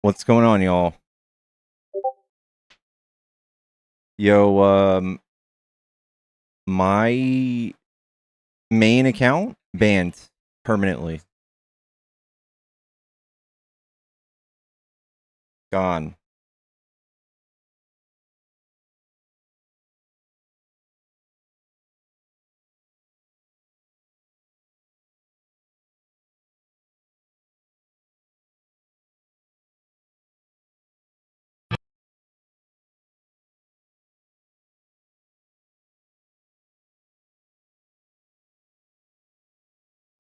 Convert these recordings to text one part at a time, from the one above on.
What's going on, y'all? Yo, my main account banned permanently. Gone.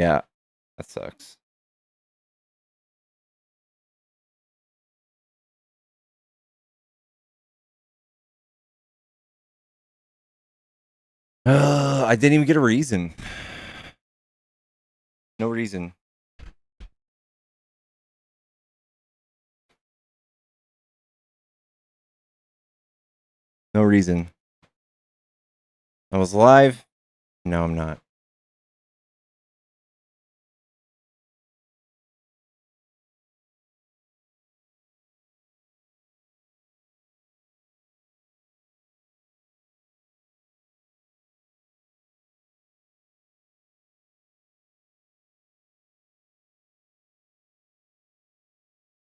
Yeah, that sucks. I didn't even get a reason. No reason. No reason. I was live. No, I'm not.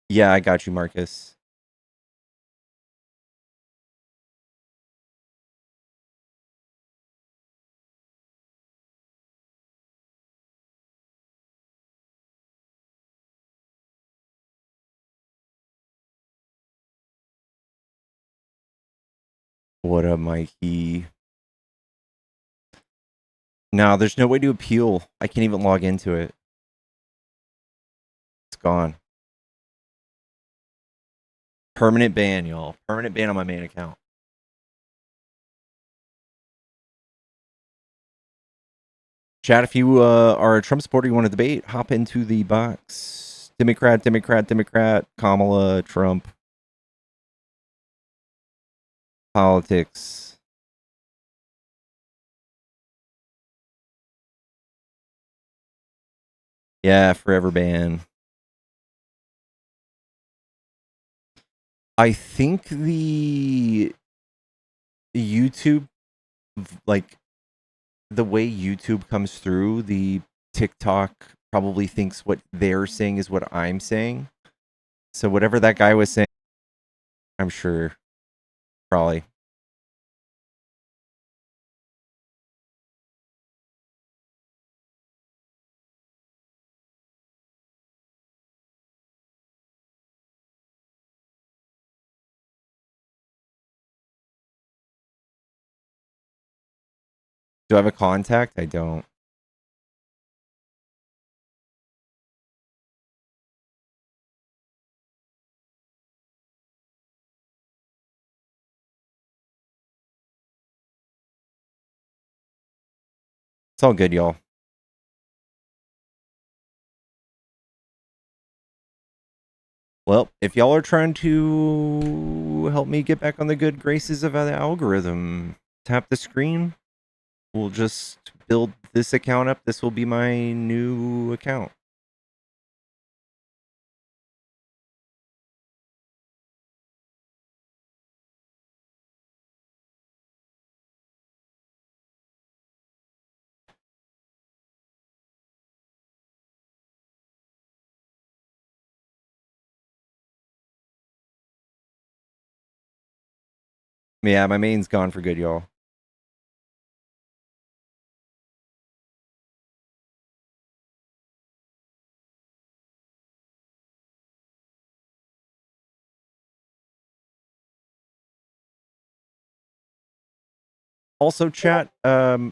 Yeah, I got you, Marcus. What up, Mikey? No, there's no way to appeal. I can't even log into it. It's gone. Permanent ban, y'all. Permanent ban on my main account. Chat, if you are a Trump supporter, you want to debate, hop into the box. Democrat, Kamala, Trump. Politics. Yeah, forever ban. I think the YouTube, like the way YouTube comes through, the TikTok probably thinks what they're saying is what I'm saying. So whatever that guy was saying, I'm sure, probably. Do I have a contact? I don't. It's all good, y'all. Well, if y'all are trying to help me get back on the good graces of the algorithm, tap the screen. We'll just build this account up. This will be my new account. Yeah, my main's gone for good, y'all. Also, chat, if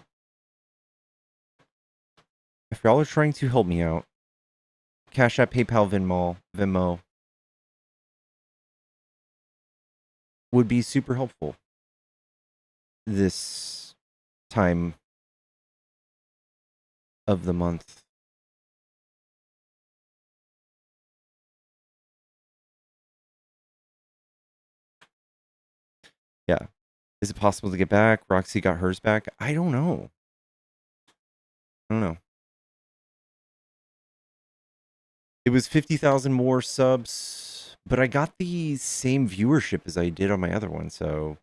y'all are trying to help me out, Cash App, PayPal, Venmo would be super helpful this time of the month. Yeah. Is it possible to get back? Roxy got hers back. I don't know. It was 50,000 more subs But I got the same viewership as I did on my other one, so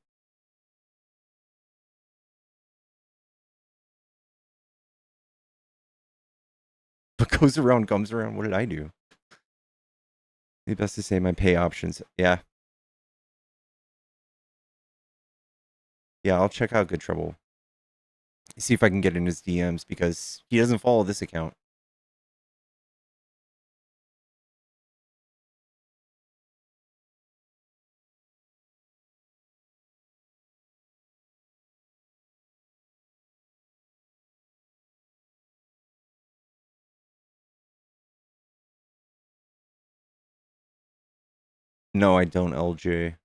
what goes around comes around. What did I do? The best to say my pay options. Yeah. Yeah, I'll check out Good Trouble. See if I can get in his DMs because he doesn't follow this account. No, I don't, LJ.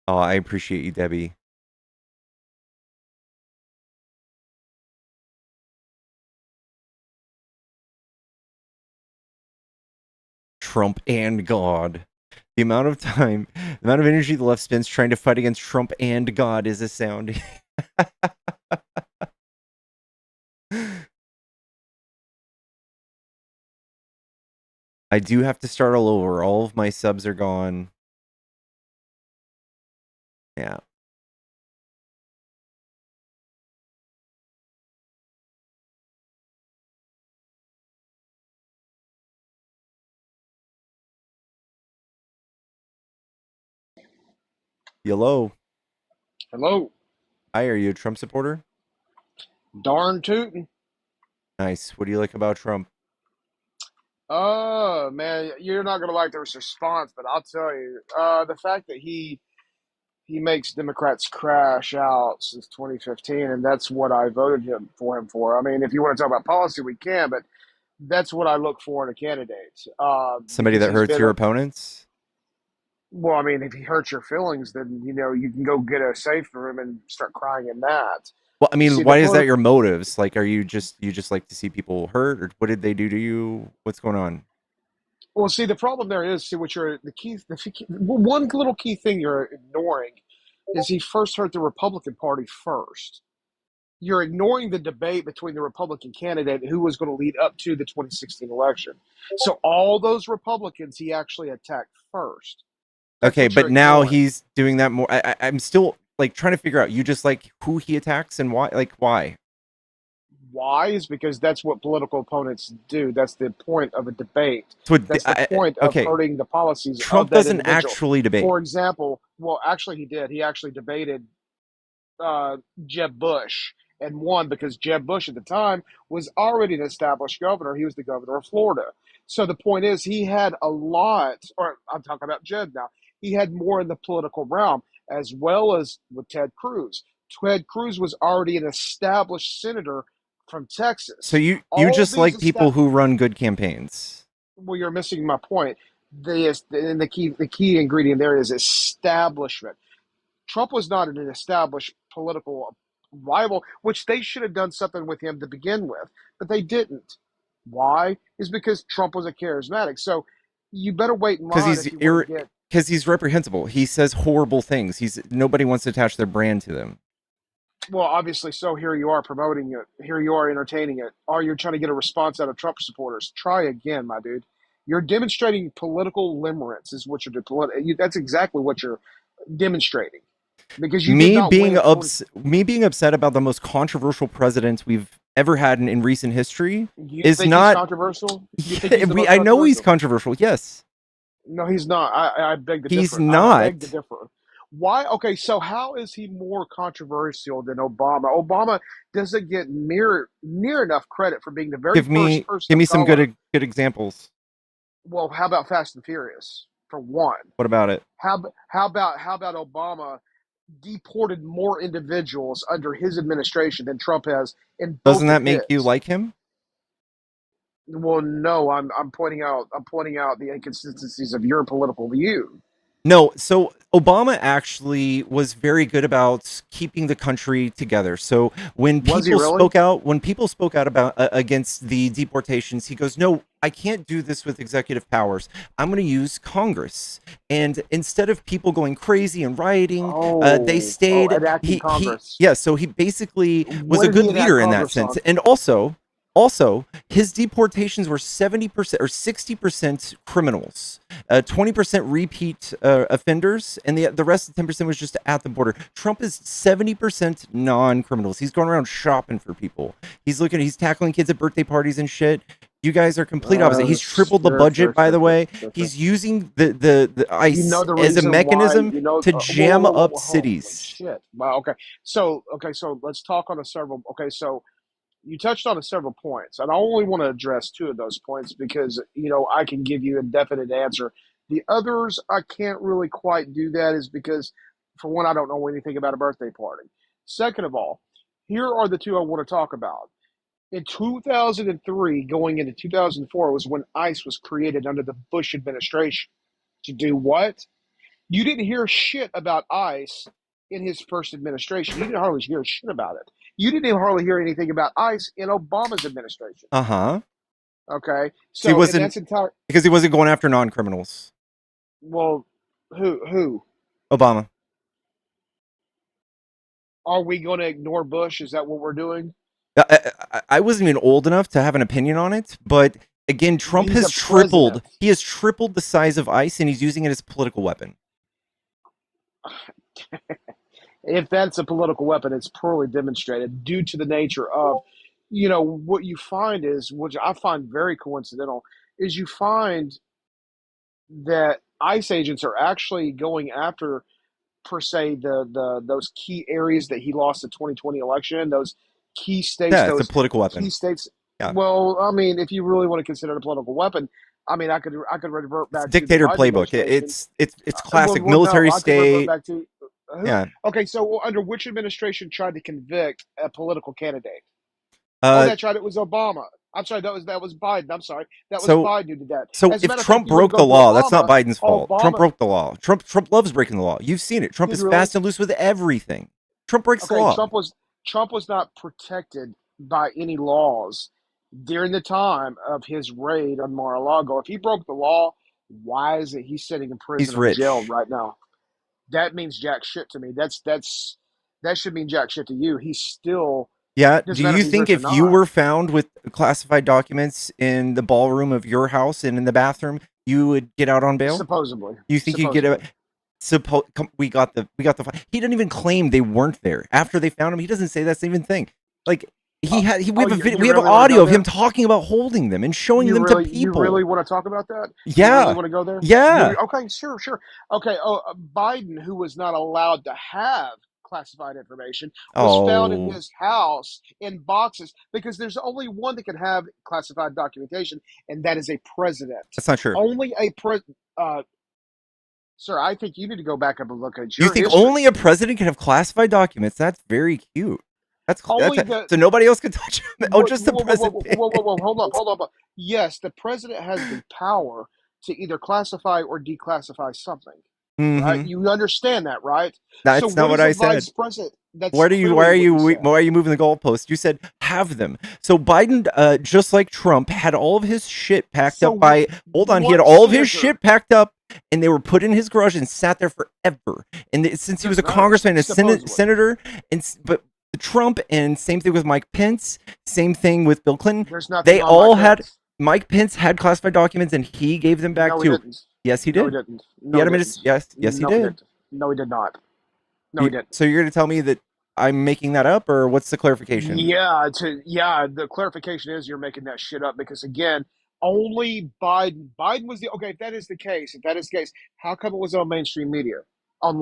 Oh, I appreciate you, Debbie. Trump and God. The amount of time, the amount of energy the left spends trying to fight against Trump and God is astounding. I do have to start all over. All of my subs are gone. Yeah. Hello. Hello. Hi, are you a Trump supporter? Darn tootin'. Nice. What do you like about Trump? Man, you're not gonna like this response, but I'll tell you, the fact that he makes Democrats crash out since 2015, and that's what I voted him for. I mean, if you want to talk about policy, we can, but that's what I look for in a candidate, Somebody because that he's hurts been your a opponents? well. I mean, if he hurts your feelings, then you can go get a safe room and start crying in that. Well, I mean, See, the why is that your political motives? Like, are you just like to see people hurt, or what did they do to you? What's going on? Well, see, the problem there is, see, what you're one little key thing you're ignoring is he first hurt the Republican Party first. You're ignoring the debate between the Republican candidate who was going to lead up to the 2016 election. So all those Republicans he actually attacked first. That's Okay, what you're but now ignoring. he's doing that more. I'm still like trying to figure out. You just like who he attacks and why? Like why? Why is because that's what political opponents do. That's the point of a debate. So, That's the point of okay, hurting the policies of Trump that doesn't individual. actually debate. For example, well, actually, he did. He actually debated uh, Jeb Bush and won because Jeb Bush at the time was already an established governor. He was the governor of Florida. So the point is, he had a lot, or I'm talking about Jeb now, he had more in the political realm, as well as with Ted Cruz. Ted Cruz was already an established senator from So Texas. you All just these like people established, who run good campaigns. well, you're missing my point. The key ingredient there is establishment. Trump was not an established political rival, which they should have done something with him to begin with, but they didn't. Why? Is because Trump was a charismatic. So you better wait in Because line if you want to get. he's reprehensible. He says horrible things. He's nobody wants to attach their brand to them. Well, obviously, so here you are promoting it. Here you are entertaining it. Or you're trying to get a response out of Trump supporters. Try again, my dude. You're demonstrating political limerence, is what you're doing. That's exactly what you're demonstrating because you did not win in 20. Me being upset about the most controversial president we've ever had in recent history You is think he's not. controversial? You think Yeah, he's the most I know he's controversial? controversial. Yes, No, he's not. I beg to he's differ. I beg to not. differ. Why? Okay, so how is he more controversial than Obama? Obama doesn't get near enough credit for being the very first person Give of me some color. good examples. Well, how about Fast and Furious for one? What about it? How about Obama deported more individuals under his administration than Trump has in Doesn't both that of make you his? like him? Well, no, I'm pointing out the inconsistencies of your political view. No, so Obama actually was very good about keeping the country together. So Was he really? when people spoke out about against the deportations, he goes, "No, I can't do this with executive powers. I'm going to use Congress. And instead of people going crazy and rioting, they Oh, stayed. enacting Congress. Yeah. So he basically was What a did he good enact leader in that Congress sense. on? And also, his deportations were 70% or 60% criminals, 20% repeat offenders, and the rest of 10% was just at the border. Trump is 70% non-criminals. He's going around shopping for people. He's tackling kids at birthday parties and shit. You guys are complete opposite. He's tripled the budget, by the way. Sure. He's using the You ICE know the as a reason why, mechanism to jam up holy cities. shit. Wow, okay. So let's talk on a several, okay, so you touched on a several points, and I only want to address two of those points because, I can give you a definite answer. The others, I can't really quite do that is because, for one, I don't know anything about a birthday party. Second of all, here are the two I want to talk about. In 2003, going into 2004, was when ICE was created under the Bush administration. To do what? You didn't hear shit about ICE in his first administration. You didn't hardly hear shit about it. You didn't even hardly hear anything about ICE in Obama's administration. Uh-huh. Okay, So he so and wasn't that's entire. because he wasn't going after non-criminals. Well, who Obama. are we going to ignore Bush? Is that what we're doing? I wasn't even old enough to have an opinion on it, but again, Trump He's has a tripled. president. He has tripled the size of ICE, and he's using it as a political weapon. If that's a political weapon, it's poorly demonstrated due to the nature of, what you find is, which I find very coincidental, is you find that ICE agents are actually going after, per se, the those key areas that he lost the 2020 election, those key states, Yeah, it's a those political key weapon. states. Yeah, Well, I mean, if you really want to consider it a political weapon, I mean, I could revert it's a back to the dictator Biden playbook. administration. It's Well, classic no, military I could revert state. back to who? Yeah. Okay, so under which administration tried to convict a political candidate? Oh, Uh. that's right. It was Obama. I'm sorry. That was Biden. I'm sorry. That was So Biden who did that. so As a if matter of fact, Trump you want to broke go the to law, that's not Obama. Biden's fault. Trump Obama broke the law. Trump loves breaking the law. You've seen it. Trump did is really. fast and loose with everything. Trump breaks the Okay, law. Trump was not protected by any laws during the time of his raid on Mar-a-Lago. If he broke the law, why is it he's sitting in He's prison or jail rich. right now? That means jack shit to me. That should mean jack shit to you. He's still Yeah. Do doesn't matter if you he's think rich or if you not. were found with classified documents in the ballroom of your house and in the bathroom, you would get out on bail? Supposedly, You think you'd get a supposedly. we got the he didn't even claim they weren't there after they found him. He doesn't say that's even thing. Like we Oh, have you we have really want to go audio of him there? talking about holding them and showing You them to really, you really people. want to talk about that? You really Yeah. want to go there? Yeah. Okay, sure, sure. Okay, Biden, who was not allowed to have classified information, was found in Oh, his house in boxes because there's only one that can have classified documentation, and that is a president. that's not true. Only a uh, sir. I think you need to go back up and look at You your think history. only a president can have classified documents? That's very cute. Only the So nobody else can touch them. Oh, What? just the Whoa, whoa, whoa, president. whoa, whoa, whoa, whoa! Hold up. Yes, the president has the power to either classify or declassify something, right? Mm-hmm. You understand that, right? So, That's not what what is a I said. vice president? That's Why are you why clearly are what you you said. why are you moving the goalpost? You said have them. So Biden, just like Trump, had all of his shit packed So, up by. Hold on, he had what all of his senator? shit packed up, and they were put in his garage and sat there forever. And since he was a Doesn't matter. congressman, a Supposedly, senator, but Trump, and same thing with Mike Pence, same thing with Bill Clinton. there's nothing They on Mike all had. Pence. Mike Pence had classified documents, and he gave them back No, he too. didn't. Yes, he No, he did. didn't. He No, had he him in didn't. his. Yes, he No, he did. didn't. No, he did not. No, he didn't. So you're going to tell me that I'm making that up, or what's the clarification? Yeah, the clarification is you're making that shit up because again, only Biden was the okay. If that is the case, how come it was on mainstream media, on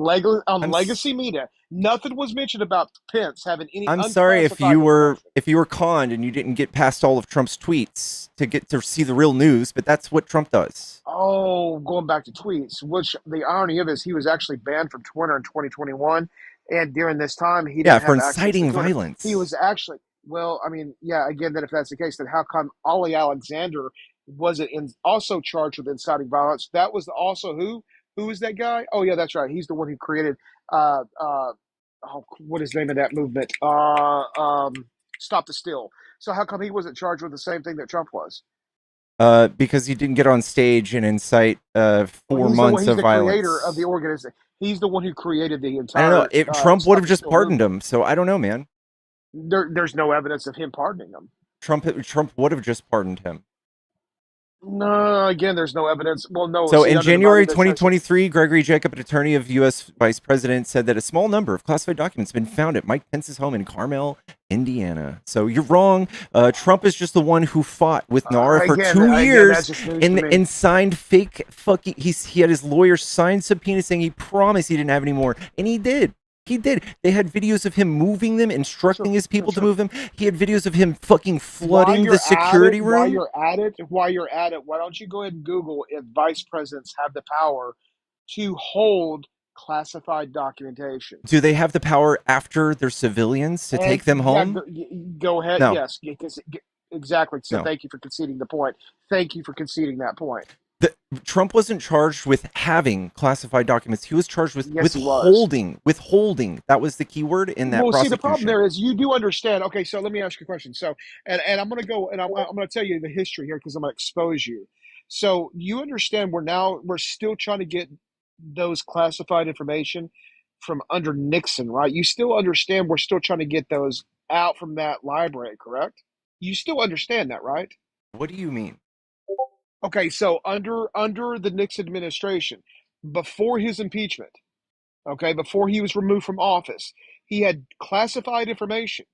I'm legacy media? Nothing was mentioned about Pence having any I'm sorry unclassified information. if you were conned and you didn't get past all of Trump's tweets to get to see the real news, but that's what Trump does. Oh, going back to tweets, which the irony of is he was actually banned from Twitter in 2021, and during this time he Yeah, didn't for have access to inciting Twitter. He violence. was actually well, I mean, yeah, again, then if that's the case, then how come Ollie Alexander wasn't also charged with inciting violence? That was also who? Who is that guy? Oh yeah, that's right. He's the one who created uh uh what is the name of that movement? Stop the Steal. So how come he wasn't charged with the same thing that Trump was? Because he didn't get on stage and incite Well, 4 months he's of the creator of the violence. organization. He's the one who created the I don't know. entire Trump would have stop and just steal pardoned movement. him, so I don't know, man. There's no evidence of him pardoning them. Trump would have just pardoned him. No, again, there's no evidence. Well, no. So See, in under the MAGA January administration, 2023, Gregory Jacob, an attorney of U.S. Vice President, said that a small number of classified documents have been found at Mike Pence's home in Carmel, Indiana. So you're wrong. Trump is just the one who fought with NARA for again, 2 years that's just news to and me. signed fake fucking. He had his lawyer sign subpoena saying he promised he didn't have any more, and he did. He did. They had videos of him moving them, Sure, instructing his sure, people to sure. move them. He had videos of him fucking While flooding the you're at it, security room. while you're at it, why don't you go ahead and Google if vice presidents have the power to hold classified documentation? Do they have the power after they're civilians to And take them yeah, home? go ahead. No, Yes, because exactly. So no. thank you for conceding the point. Thank you for conceding that point. The, Trump wasn't charged with having classified documents. He was charged with Yes, he was. withholding. Withholding. That was the key word in that Well, see, the problem prosecution. there is you do understand. Okay, so let me ask you a question. So, and I'm going to go and I'm going to tell you the history here because I'm going to expose you. So, you understand we're still trying to get those classified information from under Nixon, right? You still understand we're still trying to get those out from that library, correct? You still understand that, right? What do you mean? Okay, so under the Nixon administration, before his impeachment, okay, before he was removed from office, he had classified information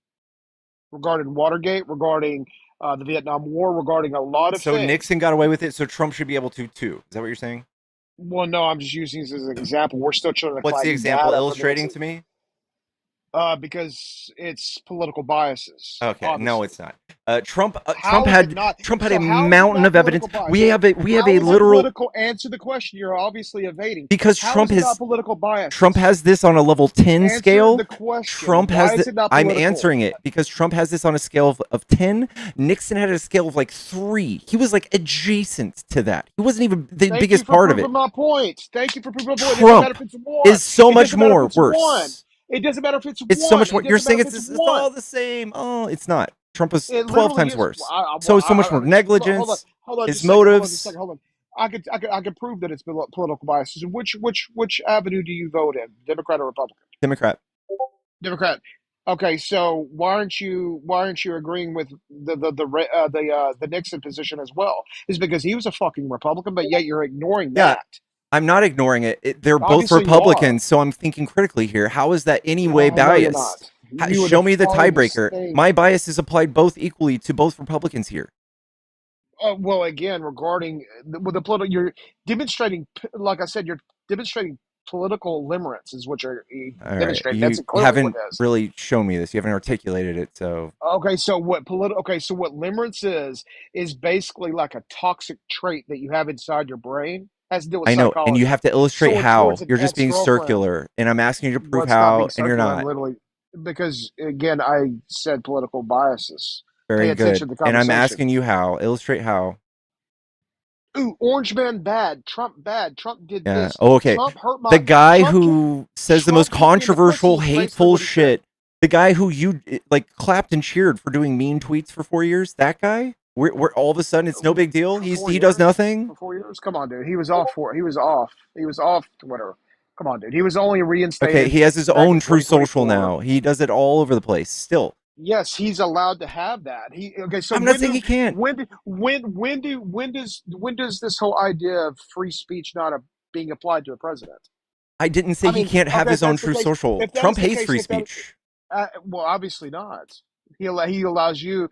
regarding Watergate, regarding the Vietnam War, regarding a lot of So things. Nixon got away with it, so Trump should be able to too. Is that what you're saying? Well, no, I'm just using this as an example. We're still trying to What's the collect example data for illustrating Nixon to me? because it's political biases, Okay, no, obviously. it's not. Trump How is it not? Trump had a So how is it mountain not of evidence. political biases? We have How a is it literal political? Answer the question. You're obviously evading. because How is it not political Trump biases? has this on a level 10 Answer scale. the question. Trump has Why is the it not I'm political? answering it because Trump has this on a scale of 10. Nixon had a scale of like 3. He was like adjacent to that. He wasn't even the Thank you biggest for part of it. proving my point. Thank you for proving my point. It doesn't matter Trump if it's one. is so It much doesn't matter if more it's one. worse. It doesn't matter if it's It's so one. much more. It You're doesn't saying matter if it's it's all one. the same. Oh, it's not. Trump was It 12 literally times is. worse. So much more Hold on, negligence, hold on, his just a second. Hold on, just a motives, second. Hold on. I could prove that it's political biases. Which avenue do you vote in? Democrat or Republican? Democrat. Democrat. Okay, so why aren't you agreeing with the Nixon position as well? Is because he was a fucking Republican, but yet you're ignoring Yeah, that. I'm not ignoring it. They're both Obviously, you are. Republicans, so I'm thinking critically here. How is that any way No, no, you're biased? not. You are the Show me the farthest tiebreaker. thing. My bias is applied both equally to both Republicans here. Well, again, regarding with the political, you're demonstrating, like I said, you're demonstrating political limerence is what you're All right, demonstrating. That's you clearly what haven't it is. really shown me this. You haven't articulated it, so Okay, so what limerence is basically like a toxic trait that you have inside your brain. Has to do with I know. And you psychology. have to illustrate So towards how. an You're just being ex-girlfriend, circular, and I'm asking you to prove what's not being how, and you're circular, I'm not. literally because again, I said political biases. Pay Very good. attention to the And I'm conversation. asking you how. Illustrate how. Ooh, Orange Man bad. Trump bad. Trump did Yeah. this. Oh, okay. Trump hurt The my. guy Trump kicked. who says the most Trump kicked me in the pussy controversial, is basically hateful what he said. shit. The guy who you like clapped and cheered for doing mean tweets for 4 years. That guy. We're all of a sudden it's no big deal. For four He does years. nothing. For 4 years. Come on, dude. He was off for. He was off. He was off. Whatever. Come on, dude. He was only Okay. reinstated He has his back own in True Social 2024. now. He does it all over the place. Still, Yes, he's allowed to have that. He okay. So I'm not saying he can't. when does this whole idea of free speech not being applied to a president? I didn't say I he mean, can't have okay, his own True Social. if that Trump is the hates case, free if that speech. well, obviously not. He allows you,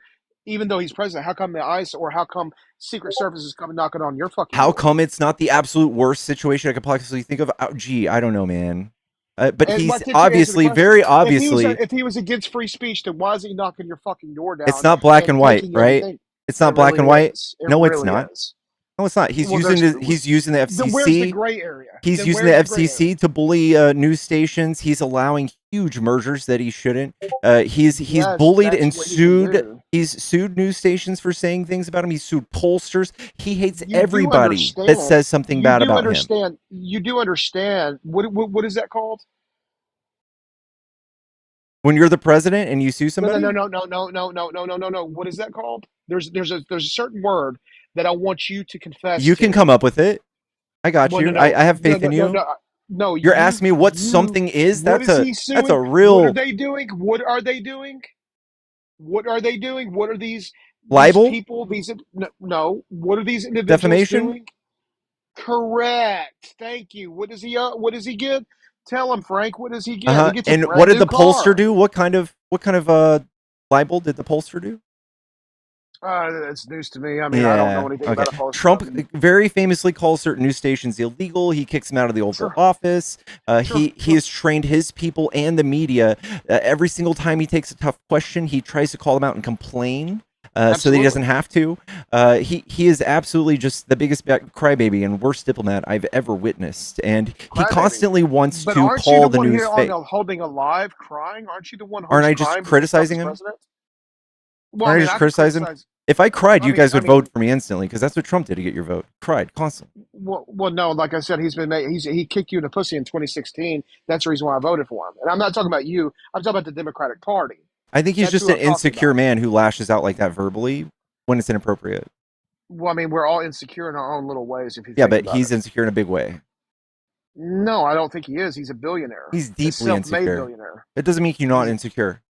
even though he's president. How come the ICE or how come Secret Service is coming knocking on your fucking How door? come it's not the absolute worst situation I could possibly think of? Gee, I don't know, man. But And why he's can't you answer the obviously, question? very obviously, If he was against free speech, then why is he knocking your fucking door it's down not black and and white, taking right? everything? It's It not black really and white. is. It No, it's really not. is. No, it's not. Well, there's He's using the then where's the FCC. gray area? He's Then using the where's the gray area? FCC to bully news stations. He's allowing huge mergers that he shouldn't. He's Yes, bullied that's and what he can sued. do. He's sued news stations for saying things about him. He's sued pollsters. He hates You do everybody that understand. says something bad about him. You do understand. What is that called? When you're the president and you sue No, no, no, somebody, no, no, no, no, no, no, no, no, no. What is that called? There's a certain word that I want you to confess You can to. come up with it. I got Well, no, you. no, I have no, faith no, in no, you. no, no. You're asking me what You. something is? What is he That's suing? a What are real they doing? What are they doing? What are they doing? What are these libel, people? These no, no. What are these individuals defamation. doing? Correct. Thank you. What does he? What does he get? Tell him, Frank. What does he get? He Uh-huh. gets a And what brand did new the pollster car. do? What kind of libel did the pollster do? That's news to me. I mean, I don't know Yeah. anything Okay. about a poster. Trump very famously calls certain news stations illegal. He kicks them out of the Oval Sure, Office. sure, He sure. has trained his people and the media. Every single time he takes a tough question, he tries to call them out and complain. So that he Absolutely. doesn't have to. He is absolutely just the biggest crybaby and worst diplomat I've ever witnessed, and he Crybaby. constantly wants But to aren't you the call the one news here on fake. the holding alive crying? Aren't you the one Aren't who's I just crying because Trump criticizing is him? president? Well, I Aren't I mean, just I could criticizing him? criticize. If I cried, I you mean, guys would vote for me instantly because that's what Trump did to get your vote. Cried constantly. well, no. Like I said, he kicked you in the pussy in 2016. That's the reason why I voted for him. And I'm not talking about you. I'm talking about the Democratic Party. I think he's That's just who an I'm talking insecure about. man who lashes out like that verbally when it's inappropriate. Well, I mean, we're all insecure in our own little ways if you Yeah, think but about he's it. insecure in a big way. No, I don't think he is. He's a billionaire, He's a deeply self-made insecure. billionaire. It doesn't make you not He's. insecure.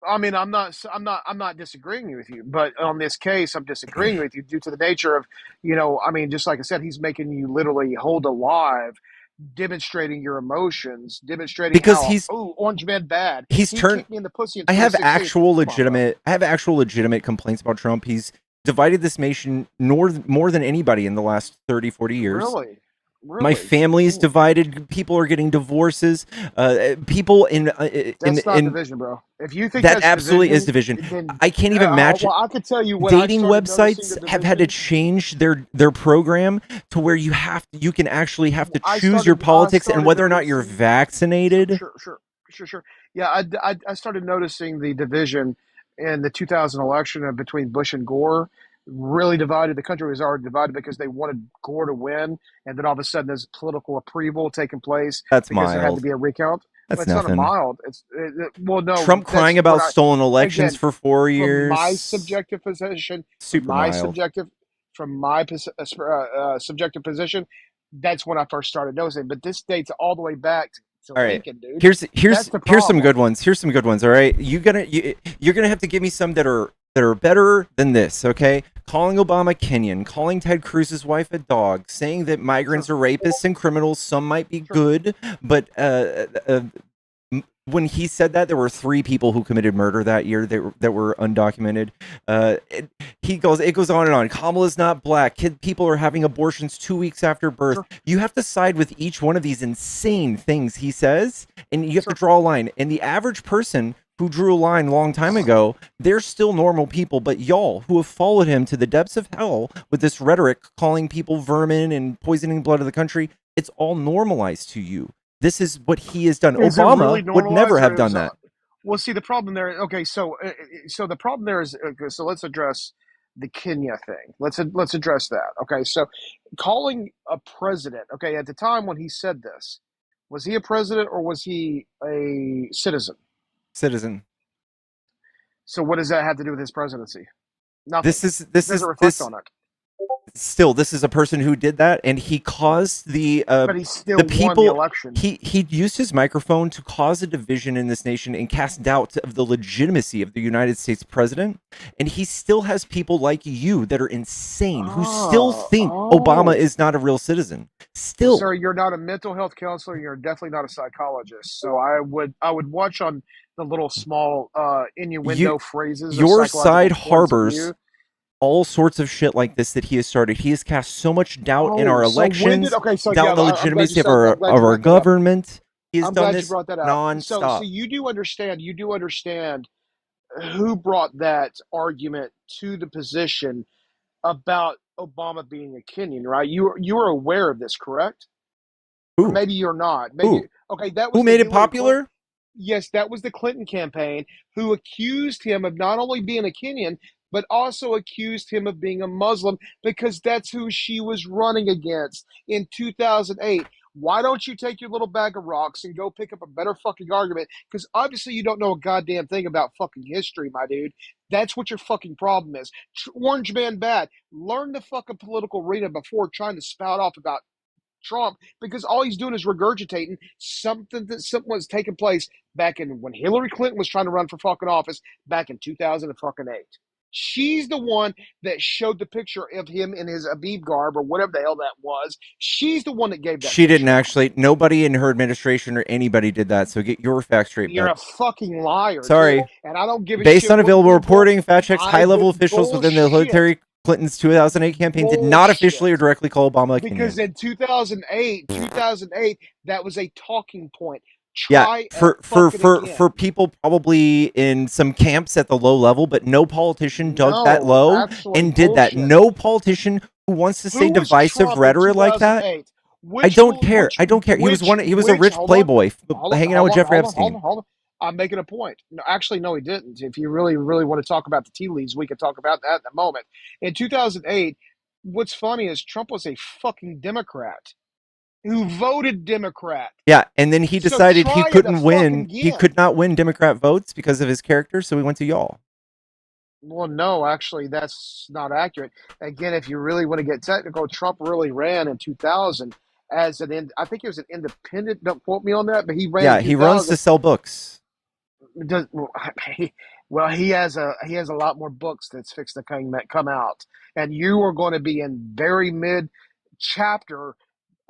I mean, I'm not disagreeing with you, but on this case, I'm disagreeing with you due to the nature of, I mean, just like I said, he's making you literally hold alive, demonstrating your emotions, demonstrating Because how, oh, Orange Man bad. he's He turned kicked me in the pussy in 2016. Come on, bro. I have actual legitimate complaints about Trump. He's divided this nation more than anybody in the last 30, 40 years. Really, My really. family's Mm. divided. People are getting divorces. People That's not in division, bro. If you think that that's absolutely is division, division. then I can't even match. well, I could tell you when I Dating started noticing the websites have had to division. change their program to where you can actually have to choose your I politics and started whether or not you're noticing. Sure, vaccinated. sure, sure, sure, sure. Yeah, I started noticing the division in the 2000 election between Bush and Gore. Really divided. The country was already divided because they wanted Gore to win, and then all of a sudden there's political upheaval taking place That's because there had to mild. be a recount. Well, That's it's not a nothing. mild. Well, no, Trump that's crying what about I stolen elections again for four from my years. subjective position, from Super my mild. subjective, subjective position. That's when I first started noticing. But this dates all the way back to All right. Lincoln, dude. That's the Here's some problem. good ones. Here's some good ones. All right. You're gonna have to give me some that are better than this. Okay. Calling Obama Kenyan, calling Ted Cruz's wife a dog, saying that migrants Sure, are rapists and criminals. Some might be sure. good, but when he said that, there were three people who committed murder that year that were undocumented. It goes on and on. Kamala's not black. People are having abortions 2 weeks after birth. Sure, You have to side with each one of these insane things he says, and you have to sure. draw a line. And the average person who drew a line a long time ago, they're still normal people. But y'all who have followed him to the depths of hell with this rhetoric, calling people vermin and poisoning blood of the country, it's all normalized to you. This is what he has done. Is it really Obama would never normalized, have or done is that. well? See, the problem there. Okay, so the problem there is okay, so let's address the Kenya thing. Let's address that. Okay, so calling a president. Okay, at the time when he said this, was he a president or was he a citizen? Citizen. So what does that have to do with his presidency? Nothing. This It doesn't is reflect this on it. still this is a person who did that, and he caused But he the still won the people. election. He used his microphone to cause a division in this nation and cast doubt of the legitimacy of the United States president. And he still has people like you that are insane who still Oh, think Obama oh. is not a real citizen. Well, Still, sir, you're not a mental health counselor. You're definitely not a psychologist. So I would watch on the little small you innuendo phrases of your psychological side points of harbors view. all sorts of shit like this that he has started. He has cast so much doubt in Oh, our so when did? elections, Okay, so doubt yeah, in the I'm glad you legitimacy said. I'm glad of you our brought that up. government. He has I'm done glad you this brought that up. So nonstop. you do understand. You do understand who brought that argument to the position about Obama being a Kenyan, right? You are aware of this, correct? Or Who? maybe you're not. Maybe Who? okay. That Who was the made it Hillary Clinton. popular? Yes, that was the Clinton campaign who accused him of not only being a Kenyan, but also accused him of being a Muslim because that's who she was running against in 2008. Why don't you take your little bag of rocks and go pick up a better fucking argument? Because obviously you don't know a goddamn thing about fucking history, my dude. That's what your fucking problem is. Orange man bad. Learn the fucking political arena before trying to spout off about Trump, because all he's doing is regurgitating something was taking place back in when Hillary Clinton was trying to run for fucking office back in 2008. She's the one that showed the picture of him in his Abib garb or whatever the hell that was. She's the one that gave that She didn't picture out. actually. Nobody in her administration or anybody did that. So get your facts straight, You're bud. a fucking liar too, Sorry. and I don't give a Based shit on what available people. reporting, fact checks, I high-level officials within the bullshit, Hillary Clinton's 2008 campaign did not officially or bullshit. directly call Obama a Because Kenyan. in 2008, that was a talking point. Yeah, Try at for fucking for again. for people probably in some camps at the low level, but no politician dug that No, low actually, and did that. bullshit. No politician who wants to say Who was divisive Trump in rhetoric like that. 2008? I Which, don't care. I don't care. He was one. He was a rich hold on, playboy hanging out with Jeffrey Epstein. hold on. I'm making a point. No, actually, no, he didn't. If you really, really want to talk about the tea leaves, we could talk about that in a moment. In 2008, what's funny is Trump was a fucking Democrat who voted Democrat. Yeah, and then he So decided he try it a couldn't fucking win. He again. could not win Democrat votes because of his character, so he went to y'all. Well, no, actually, that's not accurate. Again, if you really want to get technical, Trump really ran in 2000 as I think he was an independent. Don't quote me on that, but he ran in Yeah, he runs to 2000. sell books. Does, well, he has a lot more books that's fixed to come out, and you are going to be in very mid chapter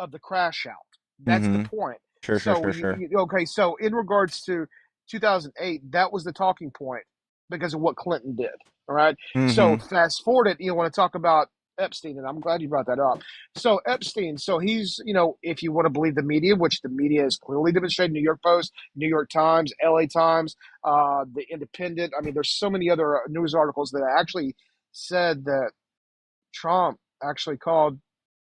of the crash out. That's the Mm-hmm. point. Sure, sure, So sure, sure. okay, so in regards to 2008, that was the talking point because of what Clinton did. All right. So Mm-hmm. fast forward it, you want to talk about Epstein, and I'm glad you brought that up. So Epstein, so he's, if you want to believe the media, which the media has clearly demonstrated, New York Post, New York Times, LA Times, the Independent. I mean, there's so many other news articles that actually said that Trump actually called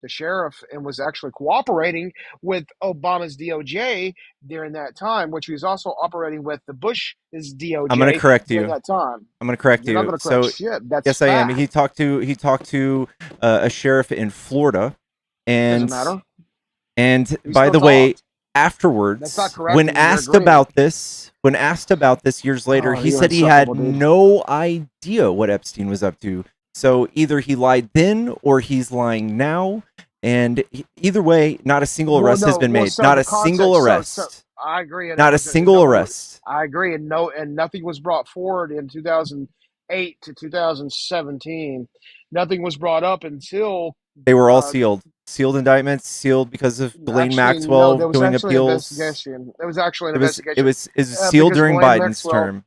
the sheriff and was actually cooperating with Obama's DOJ during that time, which he was also operating with the Bush's I'm gonna DOJ correct during you. that time. I'm gonna correct You're not you. going to correct So, shit. That's yes, I am. He fact. talked to a sheriff in Florida, Doesn't and matter. and He by still the way, talked. That's not afterwards, correcting me. You're agreeing. when asked about this years later, Oh, he you're said he had insufferable, dude. no idea what Epstein was up to. So either he lied then or he's lying now. And either way, not a single Well, arrest has no. been Well, made. so Not the a single context. So arrest. I agree, and it Not a was single no. arrest. I agree, and no, and nothing was brought forward in 2008 to 2017. Nothing was brought up until They were all uh, sealed. Sealed indictments, sealed because of Ghislaine actually, no, Maxwell there was doing actually an appeals. investigation. There was actually an It investigation was is sealed because during Ghislaine Biden's Maxwell. term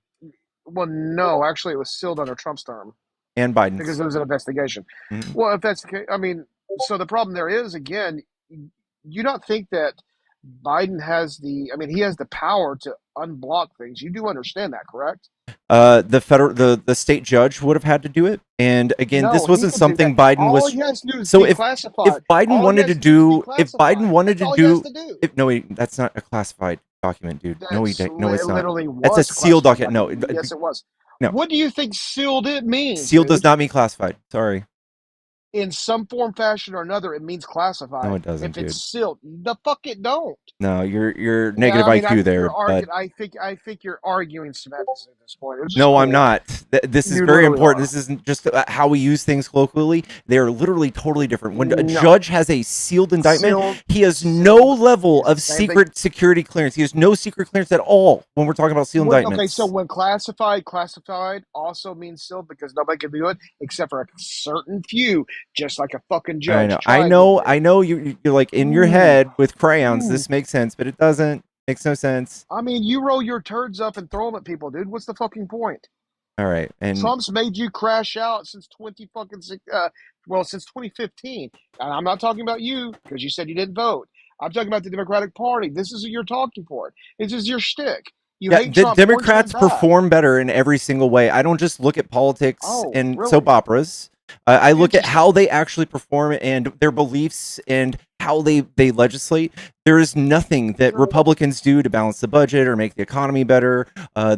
Well, no, actually, it was sealed under Trump's term and because Biden's. there was an investigation. Mhm. Well, if that's the case, I mean, so the problem there is again, you don't think that Biden has the. I mean, he has the power to unblock things. You do understand that, correct? The state judge would have had to do it. And again, No, this he wasn't can do that. something Biden All was. he has to do is So if declassified. Biden All he wanted to has to do is do if Biden declassify. wanted That's to all he has do to do. if no wait, that's not a classified document, dude. No, no, it's not. Literally That's a was a sealed classified document. document. Yes, it was. No, What do you think sealed it means, sealed does dude? not mean classified. Sorry, In some form, fashion, or another, it means no, classified. it doesn't, If it's dude. sealed, the fuck it don't. No, you're Yeah, negative I mean, I IQ think there, you're but arguing. I think you're arguing semantics at this point, which is no, I'm cool. not. This is You very literally important. are. This isn't just how we use things colloquially. They are literally totally different. When a No, judge has a sealed indictment, sealed, he has no sealed level is of the same thing. secret security clearance. He has no secret clearance at all when we're talking about sealed Okay, so indictments. when classified also means sealed because nobody can do it except for a certain few, just like a fucking I judge. know. I Try it know. again. I know you're like in your Ooh, head with crayons. ooh. This makes sense, but it doesn't. Makes no sense. I mean, you roll your turds up and throw them at people, dude. What's the fucking point? All right. And Trump's made you crash out since 20 fucking since 2015. And I'm not talking about you because you said you didn't vote. I'm talking about the Democratic Party. This is your talking point. This is your shtick. You yeah, hate Trump. Orange man Democrats bad. perform better in every single way. I don't just look at politics Oh, and soap really? operas. I look at Interesting. how they actually perform and their beliefs and how they legislate. There is nothing that Republicans do to balance the budget or make the economy better.